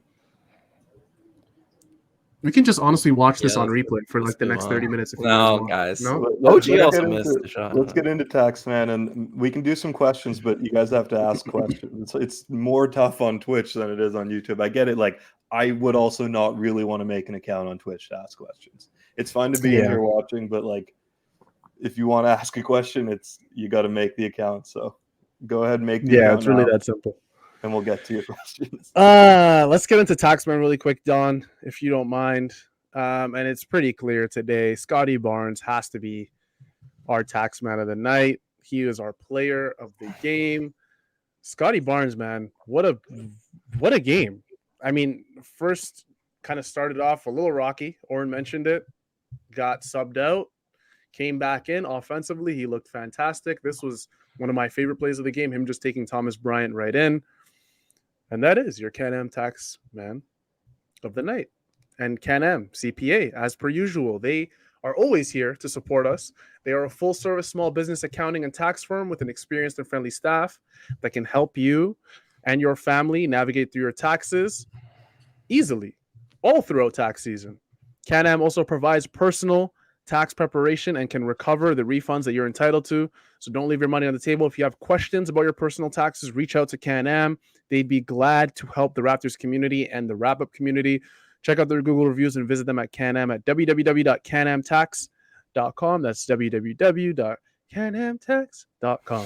We can just honestly watch this on replay for like the next 30 minutes. If guys. No? OG also missed the shot. Let's get into Taxman, and we can do some questions, but you guys have to ask questions. It's more tough on Twitch than it is on YouTube. I get it. Like, I would also not really want to make an account on Twitch to ask questions. It's fine to be in here watching, but like, if you want to ask a question, you got to make the account. So go ahead and make the account. It's really that simple. And we'll get to your questions. Let's get into Taxman really quick, Don, if you don't mind. And it's pretty clear today. Scotty Barnes has to be our Taxman of the night. He is our player of the game. Scotty Barnes, man, what a game. I mean, first kind of started off a little rocky. Oren mentioned it. Got subbed out. came back in offensively. He looked fantastic. This was one of my favorite plays of the game, him just taking Thomas Bryant right in. And that is your Can-Am tax man of the night. And Can-Am CPA, as per usual, they are always here to support us. They are a full-service small business accounting and tax firm with an experienced and friendly staff that can help you and your family navigate through your taxes easily all throughout tax season. Can-Am also provides personal tax preparation and can recover the refunds that you're entitled to. So don't leave your money on the table. If you have questions about your personal taxes, reach out to Can-Am. They'd be glad to help the Raptors community and the wrap-up community. Check out their Google reviews and visit them at Can-Am at www.canamtax.com. That's www.canamtax.com.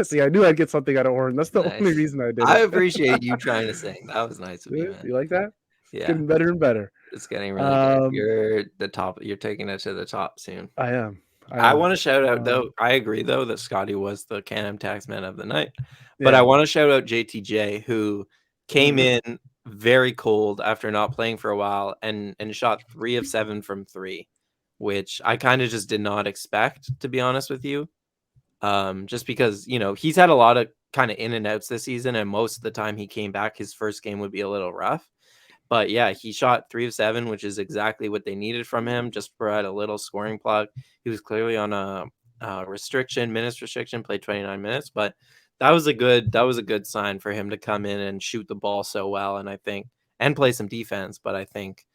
See, I knew I'd get something out of Oren. That's the only reason I did it. I appreciate you trying to sing. That was nice of you, man. You like that? Yeah. It's getting better and better. It's getting really good. You're the top. You're taking it to the top soon. I am. I want to shout out, though. I agree, though, that Scotty was the Can-Am Taxman of the night. But I want to shout out JTJ, who came in very cold after not playing for a while and shot 3 of 7 from 3, which I kind of just did not expect, to be honest with you. Just because, you know, he's had a lot of kind of in and outs this season, and most of the time he came back, his first game would be a little rough. But yeah, he shot 3 of 7, which is exactly what they needed from him, just to provide a little scoring plug. He was clearly on a minutes restriction, played 29 minutes, but that was a good sign for him to come in and shoot the ball so well, and play some defense. But I think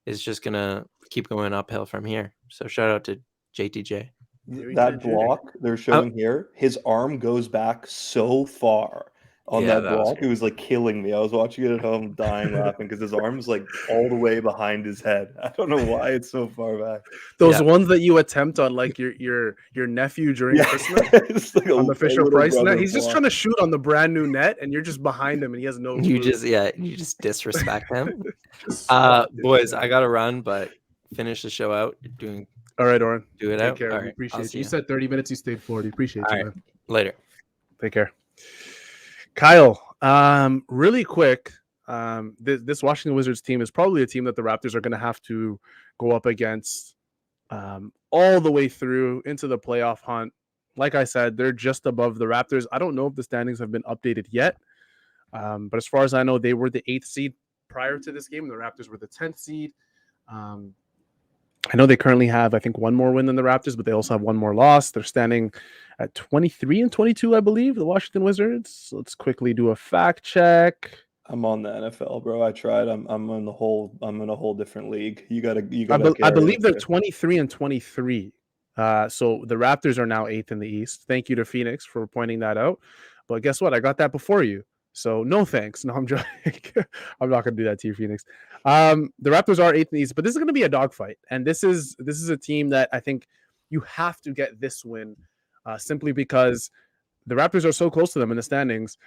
it's just gonna keep going uphill from here. So shout out to JTJ. That block they're showing here, his arm goes back so far on that block. It was like killing me. I was watching it at home dying laughing because his arm was like all the way behind his head. I don't know why it's so far back. Those ones that you attempt on like your nephew during Christmas like on the Fisher Price net. He's just trying to shoot on the brand new net and you're just behind him and he has no you just disrespect him. Boys, I gotta run, but finish the show out. You're doing all right, Oren. Do it Take out. Care. All We right. appreciate you. You said 30 minutes, you stayed 40. Appreciate you, man. Later. Take care. Kyle, really quick, this Washington Wizards team is probably a team that the Raptors are going to have to go up against all the way through into the playoff hunt. Like I said, they're just above the Raptors. I don't know if the standings have been updated yet, but as far as I know, they were the 8th seed prior to this game. The Raptors were the 10th seed. I know they currently have, I think, one more win than the Raptors, but they also have one more loss. They're standing at 23-22, I believe, the Washington Wizards. Let's quickly do a fact check. I'm on the NFL, bro. I tried. I'm in a whole different league. You gotta. I believe they're 23-23. So the Raptors are now 8th in the East. Thank you to Phoenix for pointing that out. But guess what? I got that before you. So no thanks. No, I'm joking. I'm not going to do that to you, Phoenix. The Raptors are 8th in the East, but this is going to be a dogfight. And this is a team that I think you have to get this win simply because the Raptors are so close to them in the standings.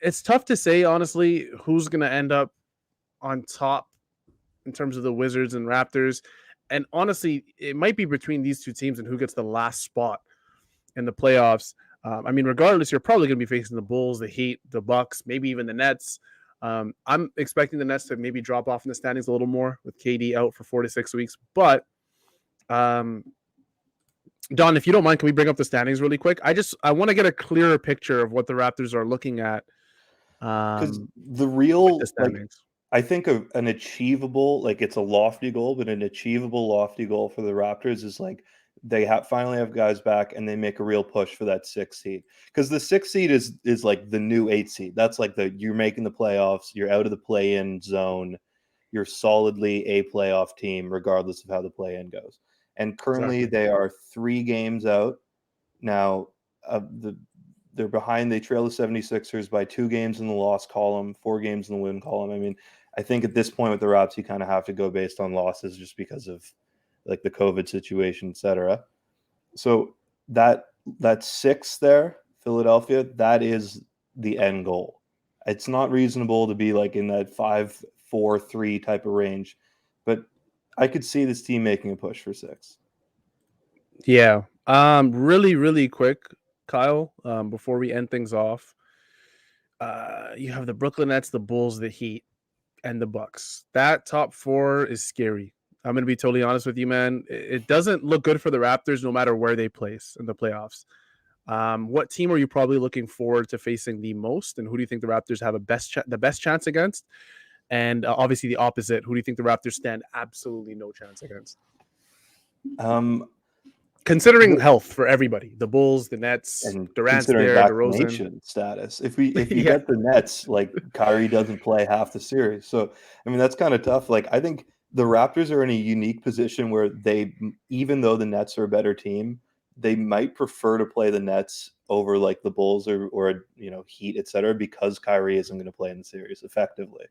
It's tough to say, honestly, who's going to end up on top in terms of the Wizards and Raptors. And honestly, it might be between these two teams and who gets the last spot in the playoffs. I mean, regardless, you're probably going to be facing the Bulls, the Heat, the Bucks, maybe even the Nets. I'm expecting the Nets to maybe drop off in the standings a little more with KD out for 4 to 6 weeks. But, Don, if you don't mind, can we bring up the standings really quick? I want to get a clearer picture of what the Raptors are looking at. Because the real, I think an achievable, it's a lofty goal, but an achievable lofty goal for the Raptors is they finally have guys back and they make a real push for that 6th seed. Because the 6th seed is like the new 8th seed. That's like you're making the playoffs, you're out of the play-in zone, you're solidly a playoff team regardless of how the play-in goes. And currently they are 3 games out. Now they're behind. They trail the 76ers by 2 games in the loss column, 4 games in the win column. I mean, I think at this point with the Raps, you kind of have to go based on losses just because of the COVID situation, etc. So that 6 there, Philadelphia, that is the end goal. It's not reasonable to be in that 5-4-3 type of range, but I could see this team making a push for 6. Yeah. Really, really quick, Kyle, before we end things off, you have the Brooklyn Nets, the Bulls, the Heat, and the Bucks. That top 4 is scary. I'm going to be totally honest with you, man. It doesn't look good for the Raptors no matter where they place in the playoffs. What team are you probably looking forward to facing the most, and who do you think the Raptors have the best chance against? And obviously the opposite, who do you think the Raptors stand absolutely no chance against? Considering health for everybody, the Bulls, the Nets, and Durant's considering there, DeRozan. vaccination status, if you Yeah. get the Nets, like Kyrie doesn't play half the series, so I mean that's kind of tough. Like I think the Raptors are in a unique position where they, even though the Nets are a better team, they might prefer to play the Nets over like the Bulls or Heat, etc., because Kyrie isn't going to play in the series effectively.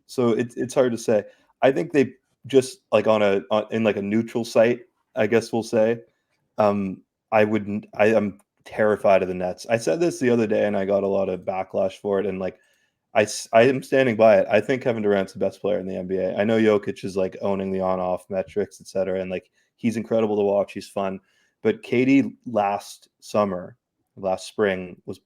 So it's hard to say. I think they just like in like a neutral site, I guess we'll say. I am terrified of the Nets. I said this the other day and I got a lot of backlash for it. And like, I am standing by it. I think Kevin Durant's the best player in the NBA. I know Jokic is like owning the on-off metrics, et cetera. And like, he's incredible to watch. He's fun. But KD last spring was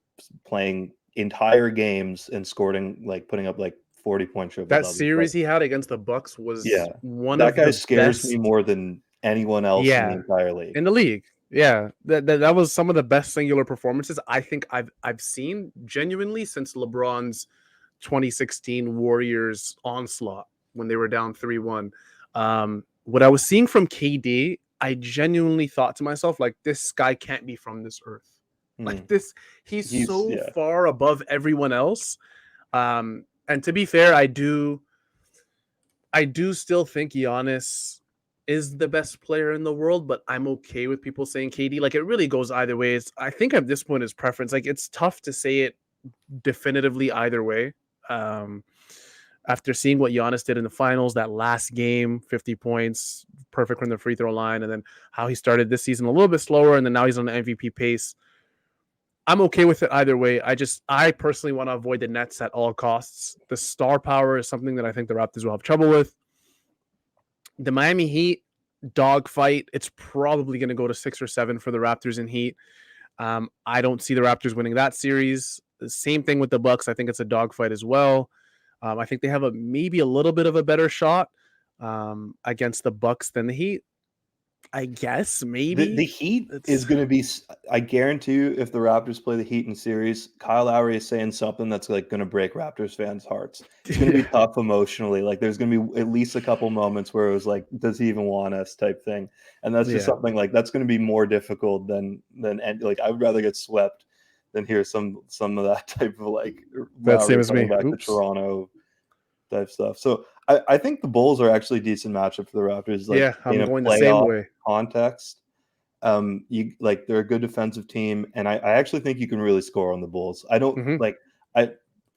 playing entire games and putting up like 40-point triple That doubles. series he had against the Bucks was one that of guy the scares best me more than anyone else in the entire league. in the league. Yeah, that was some of the best singular performances I think I've seen genuinely since LeBron's 2016 Warriors onslaught when they were down 3-1. What I was seeing from KD, I genuinely thought to myself, like, this guy can't be from this earth. Like this, he's so far above everyone else. And to be fair, I do still think Giannis is the best player in the world, but I'm okay with people saying KD. Like, it really goes either way. I think at this point is preference. Like, it's tough to say it definitively either way. After seeing what Giannis did in the finals, that last game, 50 points, perfect from the free throw line, and then how he started this season a little bit slower, and then now he's on the MVP pace. I'm okay with it either way. I personally want to avoid the Nets at all costs. The star power is something that I think the Raptors will have trouble with. The Miami Heat dogfight, it's probably going to go to 6 or 7 for the Raptors and Heat. I don't see the Raptors winning that series. The same thing with the Bucks. I think it's a dogfight as well. I think they have maybe a little bit of a better shot against the Bucks than the Heat. I guess maybe the Heat is going to be. I guarantee you, if the Raptors play the Heat in series, Kyle Lowry is saying something that's like going to break Raptors fans' hearts. It's going to be tough emotionally. Like there's going to be at least a couple moments where it was like, "Does he even want us?" type thing, and that's just something like that's going to be more difficult than like I would rather get swept than hear some of that type of like that same as me back to Toronto type stuff. So I think the Bulls are actually a decent matchup for the Raptors. Like I'm in going a the same way. Context, they're a good defensive team, and I actually think you can really score on the Bulls. I don't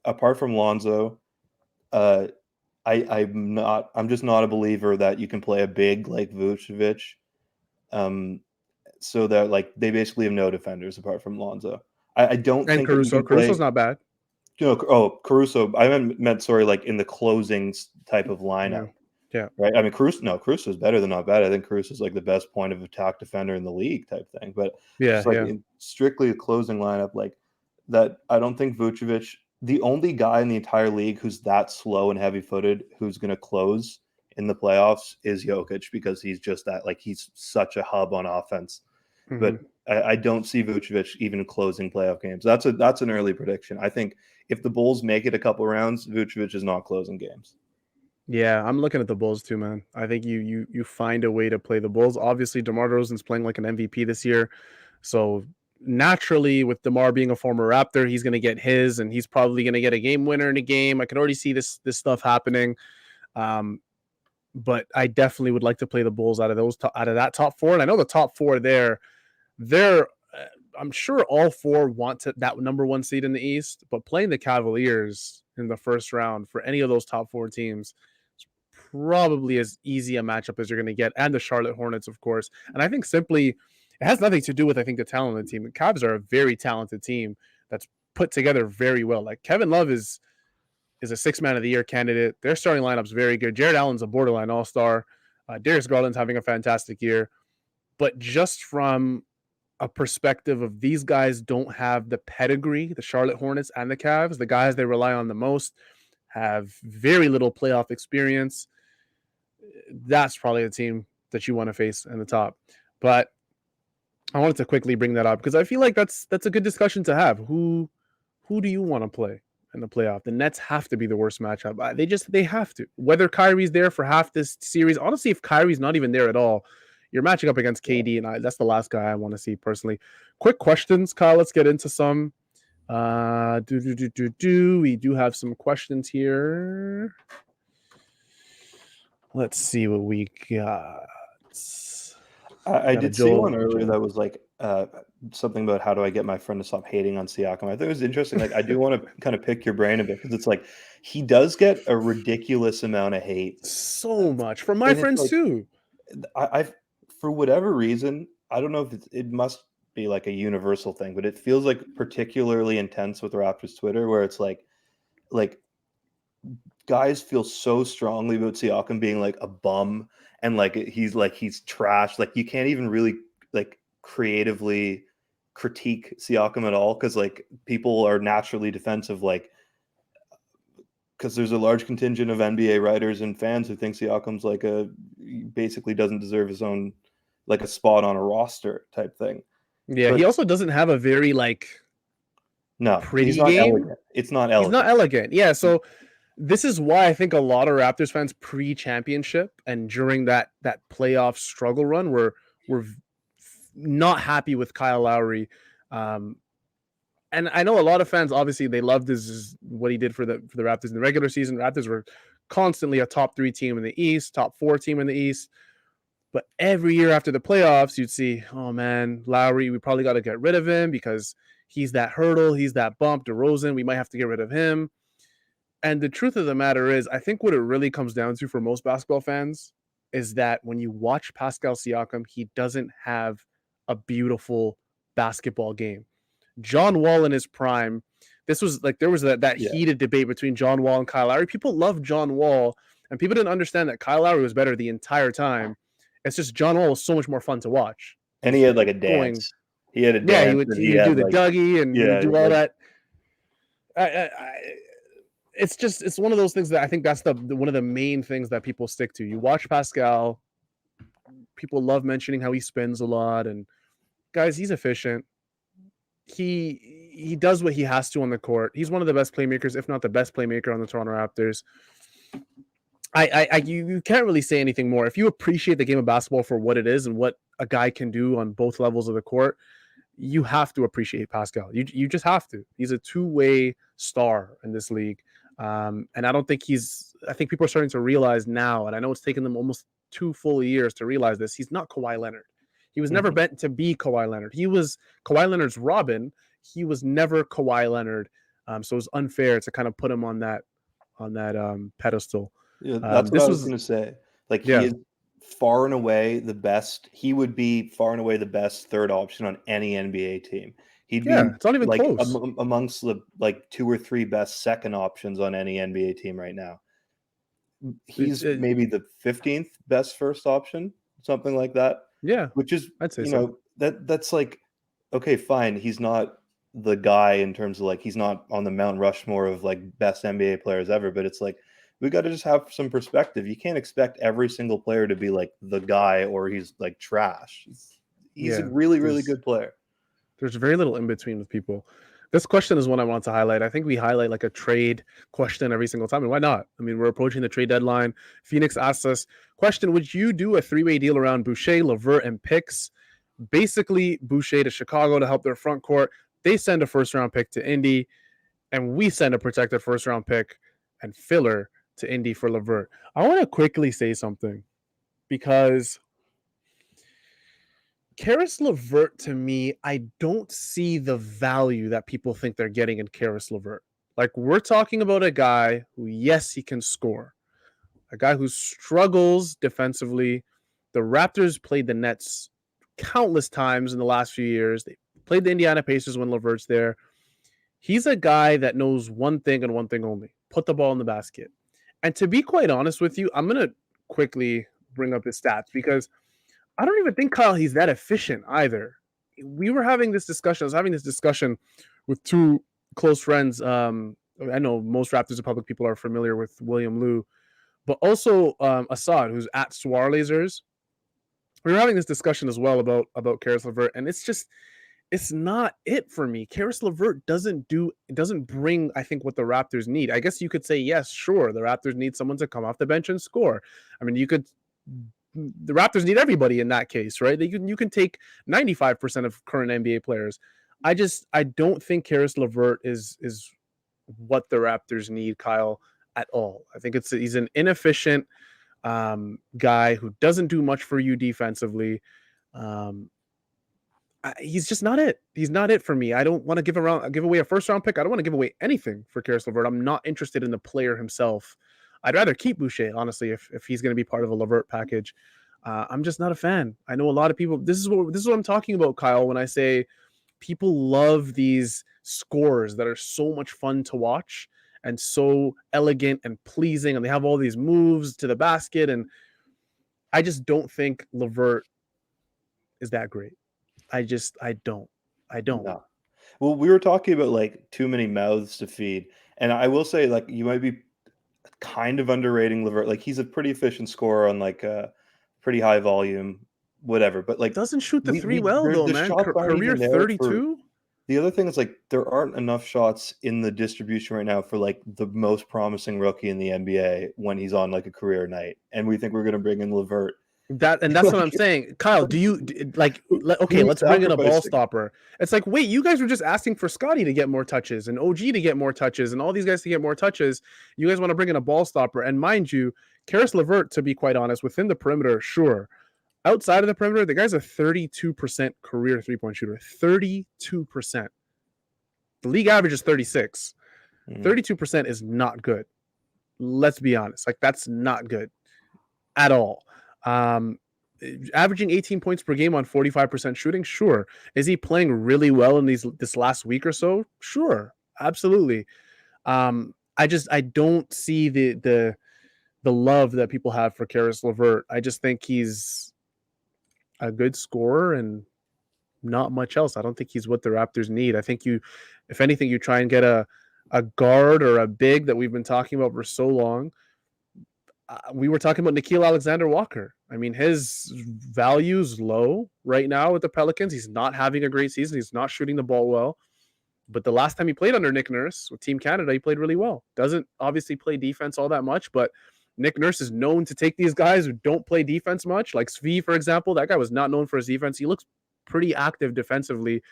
apart from Lonzo, I'm just not a believer that you can play a big like Vucevic, so that like they basically have no defenders apart from Lonzo. I don't think Caruso's not bad. Caruso. I meant sorry, like in the closing type of lineup. Yeah. Right. I mean, Caruso is better than not bad. I think Caruso is like the best point of attack defender in the league type thing. But in strictly a closing lineup like that, I don't think Vucevic, the only guy in the entire league who's that slow and heavy footed, who's going to close in the playoffs is Jokic, because he's just that, like, he's such a hub on offense. But I don't see Vucevic even closing playoff games. That's an early prediction. I think if the Bulls make it a couple rounds, Vucevic is not closing games. Yeah, I'm looking at the Bulls too, man. I think you find a way to play the Bulls. Obviously, DeMar DeRozan's playing like an MVP this year. So naturally, with DeMar being a former Raptor, he's going to get his, and he's probably going to get a game winner in a game. I can already see this stuff happening. But I definitely would like to play the Bulls out of that top four. And I know the top four they're I'm sure all four want that number one seed in the East, but playing the Cavaliers in the first round for any of those top four teams is probably as easy a matchup as you're going to get. And the Charlotte Hornets, of course. And I think simply it has nothing to do with, I think, the talent of the team. The Cavs are a very talented team that's put together very well. Like Kevin Love is a 6 man of the year candidate. Their starting lineup's very good. Jared Allen's a borderline all-star. Darius Garland's having a fantastic year. But just from a perspective of these guys don't have the pedigree, the Charlotte Hornets and the Cavs, the guys they rely on the most, have very little playoff experience. that's probably a team that you want to face in the top. But I wanted to quickly bring that up because I feel like that's a good discussion to have. Who do you want to play in the playoff? The Nets have to be the worst matchup. They have to. Whether Kyrie's there for half this series, honestly, if Kyrie's not even there at all, you're matching up against KD, and that's the last guy I want to see personally. Quick questions, Kyle. Let's get into some. We do have some questions here. Let's see what we got. I did see one earlier that was like something about how do I get my friend to stop hating on Siakam. I think it was interesting. Like, I do want to kind of pick your brain a bit because it's like he does get a ridiculous amount of hate. So much from my friends too. I've for whatever reason, I don't know if it must be like a universal thing, but it feels like particularly intense with Raptors Twitter, where it's like guys feel so strongly about Siakam being like a bum and like he's trash. Like you can't even really like creatively critique Siakam at all because like people are naturally defensive, like because there's a large contingent of NBA writers and fans who think Siakam's like basically doesn't deserve his own like a spot on a roster type thing. Yeah, but he also doesn't have a very like pretty he's not game. Elegant. It's not elegant. He's not elegant. Yeah, so this is why I think a lot of Raptors fans pre-championship and during that playoff struggle run were not happy with Kyle Lowry. And I know a lot of fans, obviously, they loved what he did for the Raptors in the regular season. Raptors were constantly a top 3 team in the East, top 4 team in the East. But every year after the playoffs, you'd see, oh man, Lowry, we probably got to get rid of him because he's that hurdle, he's that bump. DeRozan, we might have to get rid of him. And the truth of the matter is, I think what it really comes down to for most basketball fans is that when you watch Pascal Siakam, he doesn't have a beautiful basketball game. John Wall in his prime, this was like there was that heated debate between John Wall and Kyle Lowry. People loved John Wall, and people didn't understand that Kyle Lowry was better the entire time. It's just John Wall was so much more fun to watch. And he had like a dance. He had a dance. Yeah, he would do the Dougie and he would do all that. It's one of those things that I think that's one of the main things that people stick to. You watch Pascal, people love mentioning how he spins a lot, and guys, he's efficient. He does what he has to on the court. He's one of the best playmakers, if not the best playmaker on the Toronto Raptors. You can't really say anything more. If you appreciate the game of basketball for what it is and what a guy can do on both levels of the court, you have to appreciate Pascal. You just have to. He's a two-way star in this league. And I think people are starting to realize now, and I know it's taken them almost 2 full years to realize this, he's not Kawhi Leonard. He was never meant to be Kawhi Leonard. He was Kawhi Leonard's Robin. He was never Kawhi Leonard. So it was unfair to kind of put him on that pedestal. Yeah, that's what I was going to say. Like he is far and away the best. He would be far and away the best third option on any NBA team. He'd be it's not even like close. Amongst the like 2 or 3 best second options on any NBA team right now. He's maybe the 15th best first option, something like that. Yeah, which is I'd say so. That's like okay, fine. He's not the guy in terms of like he's not on the Mount Rushmore of like best NBA players ever, but it's like we got to just have some perspective. You can't expect every single player to be like the guy or he's like trash. He's a really, really good player. There's very little in between with people. This question is one I want to highlight. I think we highlight like a trade question every single time. And why not? I mean, we're approaching the trade deadline. Phoenix asks us, question, would you do a 3-way deal around Boucher, LeVert, and picks? Basically, Boucher to Chicago to help their front court. They send a first-round pick to Indy, and we send a protected first-round pick and filler to Indy for LeVert. I want to quickly say something because Karis LeVert, to me, I don't see the value that people think they're getting in Karis LeVert. Like, we're talking about a guy who, yes, he can score. A guy who struggles defensively. The Raptors played the Nets countless times in the last few years. They played the Indiana Pacers when LeVert's there. He's a guy that knows one thing and one thing only. Put the ball in the basket. And to be quite honest with you, I'm going to quickly bring up his stats because I don't even think, Kyle, he's that efficient either. We were having this discussion. I was having this discussion with 2 close friends. I know most Raptors and public people are familiar with William Liu, but also Assad, who's at Swar Lasers. We were having this discussion as well about Karis LeVert, and it's not it for me. Karis LeVert doesn't bring, I think, what the Raptors need. I guess you could say, yes, sure, the Raptors need someone to come off the bench and score. I mean, the Raptors need everybody in that case, right? You can take 95% of current NBA players. I don't think Karis LeVert is what the Raptors need, Kyle, at all. I think he's an inefficient guy who doesn't do much for you defensively. He's just not it. He's not it for me. I don't want to give away a first round pick. I don't want to give away anything for Karis LeVert. I'm not interested in the player himself. I'd rather keep Boucher, honestly, if he's going to be part of a LeVert package. I'm just not a fan. I know a lot of people. This is what I'm talking about, Kyle, when I say people love these scores that are so much fun to watch and so elegant and pleasing, and they have all these moves to the basket, and I just don't think LeVert is that great. I don't. No. Well, we were talking about like too many mouths to feed, and I will say, like, you might be kind of underrating LeVert. Like, he's a pretty efficient scorer on like a pretty high volume, whatever. But like, doesn't shoot the three well though, man. Career 32. The other thing is, like, there aren't enough shots in the distribution right now for like the most promising rookie in the NBA when he's on like a career night, and we think we're going to bring in LeVert. That's what I'm saying, Kyle. Do you like? Okay, let's bring in a ball stopper. It's like, wait, you guys were just asking for Scotty to get more touches and OG to get more touches and all these guys to get more touches. You guys want to bring in a ball stopper, and mind you, Karis LeVert, to be quite honest, within the perimeter, sure. Outside of the perimeter, the guy's a 32% career 3-point shooter. 32%. The league average is 36. 32% is not good. Let's be honest. Like, that's not good at all. Averaging 18 points per game on 45% shooting, sure. Is he playing really well in this last week or so? Sure, absolutely. I don't see the love that people have for Karis LeVert. I just think he's a good scorer and not much else. I don't think he's what the Raptors need. I think if anything, you try and get a guard or a big that we've been talking about for so long. We were talking about Nickeil Alexander-Walker. I mean, his value's low right now with the Pelicans. He's not having a great season. He's not shooting the ball well. But the last time he played under Nick Nurse with Team Canada, he played really well. Doesn't obviously play defense all that much, but Nick Nurse is known to take these guys who don't play defense much, like Svi, for example. That guy was not known for his defense. He looks pretty active defensively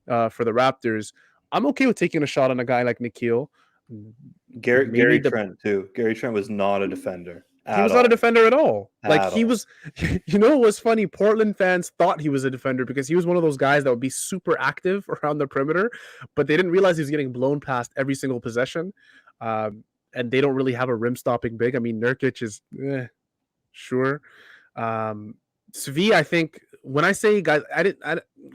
for the Raptors. I'm okay with taking a shot on a guy like Nickeil. Gary Trent, too. Gary Trent was not a defender. He was not a defender at all. Was, you know, what was funny? Portland fans thought he was a defender because he was one of those guys that would be super active around the perimeter, but they didn't realize he was getting blown past every single possession. And they don't really have a rim stopping big. I mean, Nurkic is sure. Svi, I think when I say guys,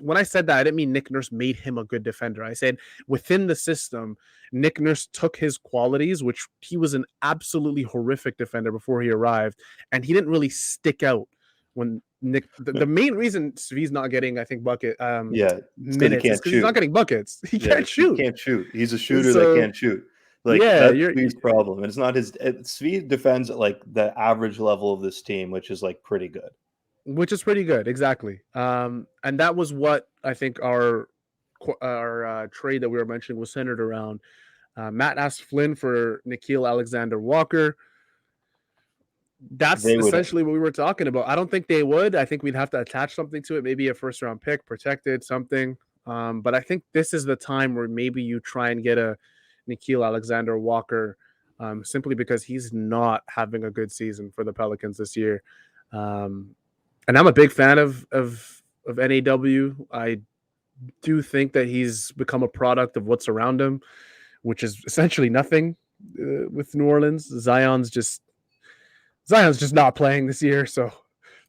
when I said that, I didn't mean Nick Nurse made him a good defender. I said within the system, Nick Nurse took his qualities, which he was an absolutely horrific defender before he arrived, and he didn't really stick out when Nick. The main reason Svi's not getting, I think, minutes is because he's not getting buckets. He can't shoot. He can't shoot. He's a shooter that can't shoot. Like, that's Svi's problem. And it's not his. Svi defends at like the average level of this team, which is like pretty good. Exactly. And that was what I think our trade that we were mentioning was centered around. Matt asked Flynn for Nickeil Alexander-Walker. That's essentially what we were talking about. I don't think they would. I think we'd have to attach something to it, maybe a first-round pick, protected, something. But I think this is the time where maybe you try and get a Nickeil Alexander-Walker simply because he's not having a good season for the Pelicans this year. And I'm a big fan of NAW. I do think that he's become a product of what's around him, which is essentially nothing with New Orleans. Zion's just not playing this year, so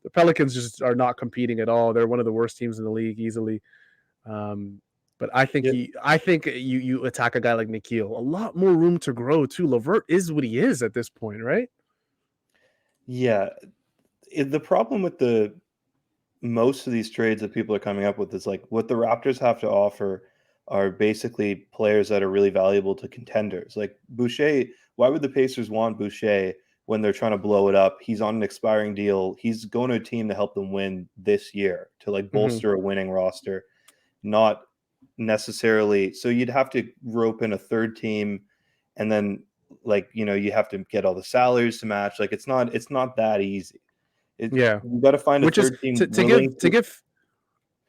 the Pelicans just are not competing at all. They're one of the worst teams in the league easily. But I think you attack a guy like Nickeil, a lot more room to grow too. LeVert is what he is at this point, right? Yeah. The problem with most of these trades that people are coming up with is like what the Raptors have to offer are basically players that are really valuable to contenders. Like Boucher, why would the Pacers want Boucher when they're trying to blow it up. He's on an expiring deal. He's going to a team to help them win this year, to like bolster a winning roster, not necessarily. So you'd have to rope in a third team, and then like, you know, you have to get all the salaries to match. Like it's not that easy. Yeah. You got to find a Which is third team to give.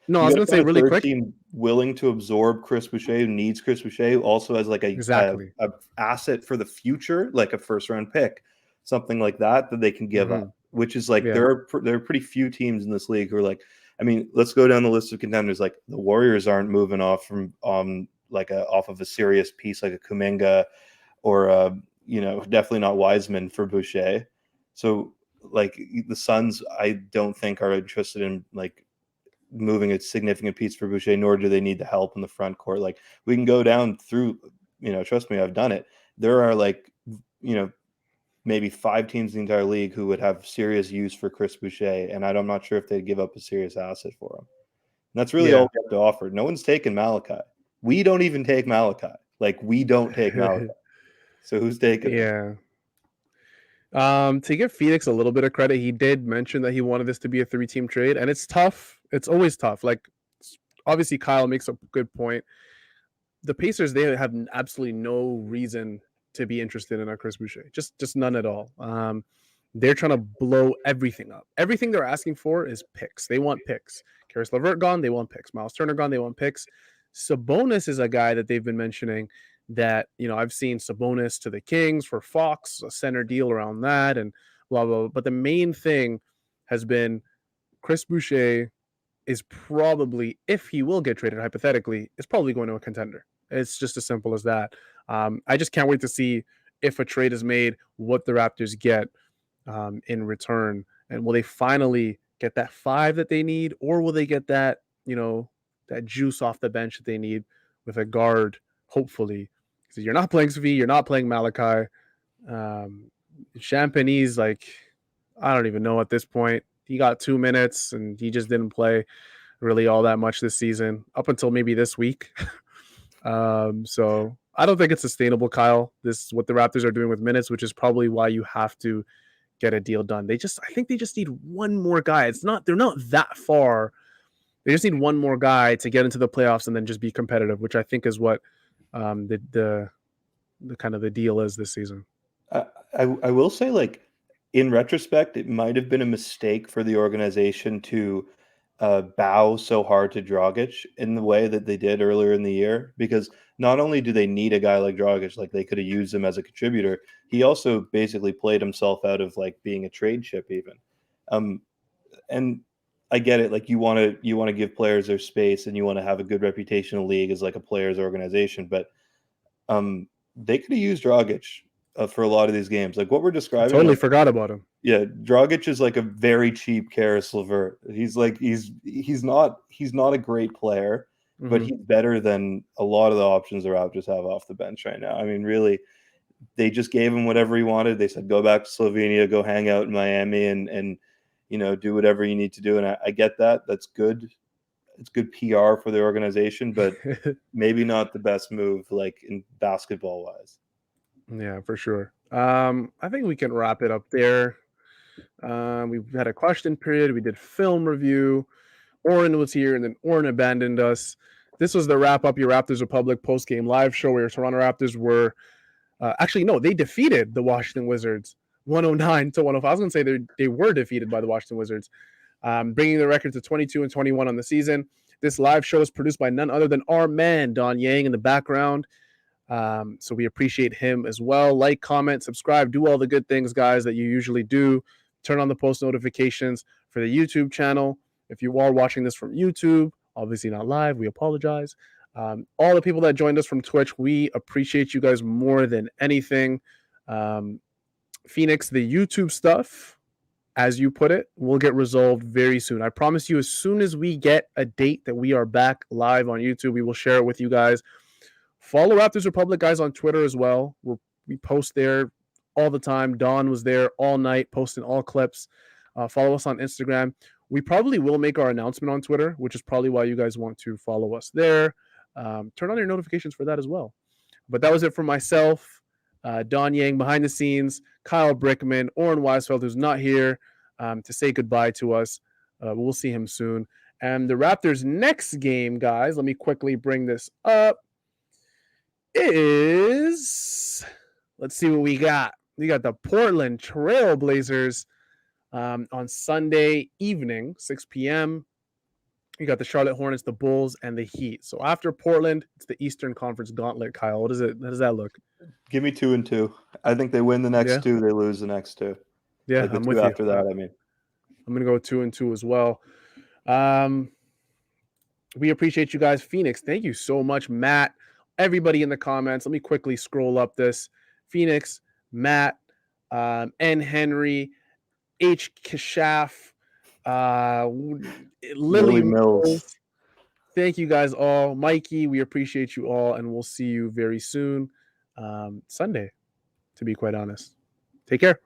No, I you was gotta going to say find a really third quick. team willing to absorb Chris Boucher, who needs Chris Boucher, who also has like a Exactly. asset for the future, like a first round pick, something like that they can give up. Which is like there are pretty few teams in this league who are like, I mean, let's go down the list of contenders. Like the Warriors aren't moving off from off of a serious piece like a Kuminga or you know, definitely not Wiseman for Boucher. So like the Suns, I don't think are interested in like moving a significant piece for Boucher, nor do they need the help in the front court. Like we can go down through, you know, trust me, I've done it. There are like, you know, maybe 5 teams in the entire league who would have serious use for Chris Boucher, and I'm not sure if they'd give up a serious asset for him. And that's really all we have to offer. No one's taken Malachi. We don't even take Malachi. Like we don't take Malachi. So who's taking him? To give Phoenix a little bit of credit, he did mention that he wanted this to be a 3-team trade, and it's tough. It's always tough. Like obviously Kyle makes a good point. The Pacers, they have absolutely no reason to be interested in a Chris Boucher. Just none at all. They're trying to blow everything up. Everything they're asking for is picks. They want picks. Karis LeVert gone, they want picks. Miles Turner gone, they want picks. Sabonis is a guy that they've been mentioning that, you know, I've seen Sabonis to the Kings for Fox, a center deal around that, and blah, blah, blah. But the main thing has been Chris Boucher is probably, if he will get traded hypothetically, is probably going to a contender. It's just as simple as that. I just can't wait to see if a trade is made, what the Raptors get in return, and will they finally get that 5 that they need, or will they get that, you know, that juice off the bench that they need with a guard, hopefully, because you're not playing Svi, you're not playing Malachi. Champagne's like, I don't even know at this point. He got 2 minutes and he just didn't play really all that much this season up until maybe this week. So I don't think it's sustainable, Kyle. This is what the Raptors are doing with minutes, which is probably why you have to get a deal done. I think they just need one more guy. They're not that far. They just need one more guy to get into the playoffs and then just be competitive, which I think is what the kind of the deal is this season. I will say, like, in retrospect, it might have been a mistake for the organization to bow so hard to Dragic in the way that they did earlier in the year, because not only do they need a guy like Dragic, like they could have used him as a contributor, he also basically played himself out of like being a trade chip even. And I get it, like you want to give players their space and you want to have a good reputation in the league as like a players organization, but they could have used Dragic for a lot of these games. Like what we're describing, I totally like, forgot about him. Yeah, Dragic is like a very cheap Karis LeVert. He's not a great player, but he's better than a lot of the options the Raptors have off the bench right now. I mean, really, they just gave him whatever he wanted. They said, go back to Slovenia, go hang out in Miami, and you know, do whatever you need to do. And I get that. That's good. It's good PR for the organization, but maybe not the best move, like in basketball wise. Yeah, for sure. I think we can wrap it up there. We had a question period. We did film review. Oren was here, and then Oren abandoned us. This was the Wrap Up Your Raptors Republic post-game live show where Toronto Raptors were actually, no, they defeated the Washington Wizards 109-105. I was going to say they were defeated by the Washington Wizards, bringing the record to 22-21 on the season. This live show is produced by none other than our man, Don Yang, in the background. So we appreciate him as well. Like, comment, subscribe, do all the good things, guys, that you usually do. Turn on the post notifications for the YouTube channel. If you are watching this from YouTube, obviously not live, we apologize. All the people that joined us from Twitch, we appreciate you guys more than anything. Phoenix, the YouTube stuff, as you put it, will get resolved very soon. I promise you, as soon as we get a date that we are back live on YouTube, we will share it with you guys. Follow Raptors Republic, guys, on Twitter as well. We post there all the time. Don was there all night, posting all clips. Follow us on Instagram. We probably will make our announcement on Twitter, which is probably why you guys want to follow us there. Turn on your notifications for that as well. But that was it for myself. Don Yang behind the scenes, Kyle Brickman, Oren Weisfeld, who's not here to say goodbye to us. We'll see him soon. And the Raptors' next game, guys, let me quickly bring this up, is, let's see what we got. We got the Portland Trail Blazers on Sunday evening, 6 p.m. You got the Charlotte Hornets, the Bulls, and the Heat. So after Portland, it's the Eastern Conference Gauntlet. Kyle, how does that look? Give me 2-2. I think they win the next two, they lose the next two. Yeah, like the I'm two with you. after that, I mean. I'm going to go 2-2 as well. We appreciate you guys. Phoenix, thank you so much. Matt, everybody in the comments. Let me quickly scroll up this. Phoenix, Matt, N. Henry, H. Kashaf, Lily Mills. Thank you guys all. Mikey, we appreciate you all, and we'll see you very soon. Sunday, to be quite honest. Take care.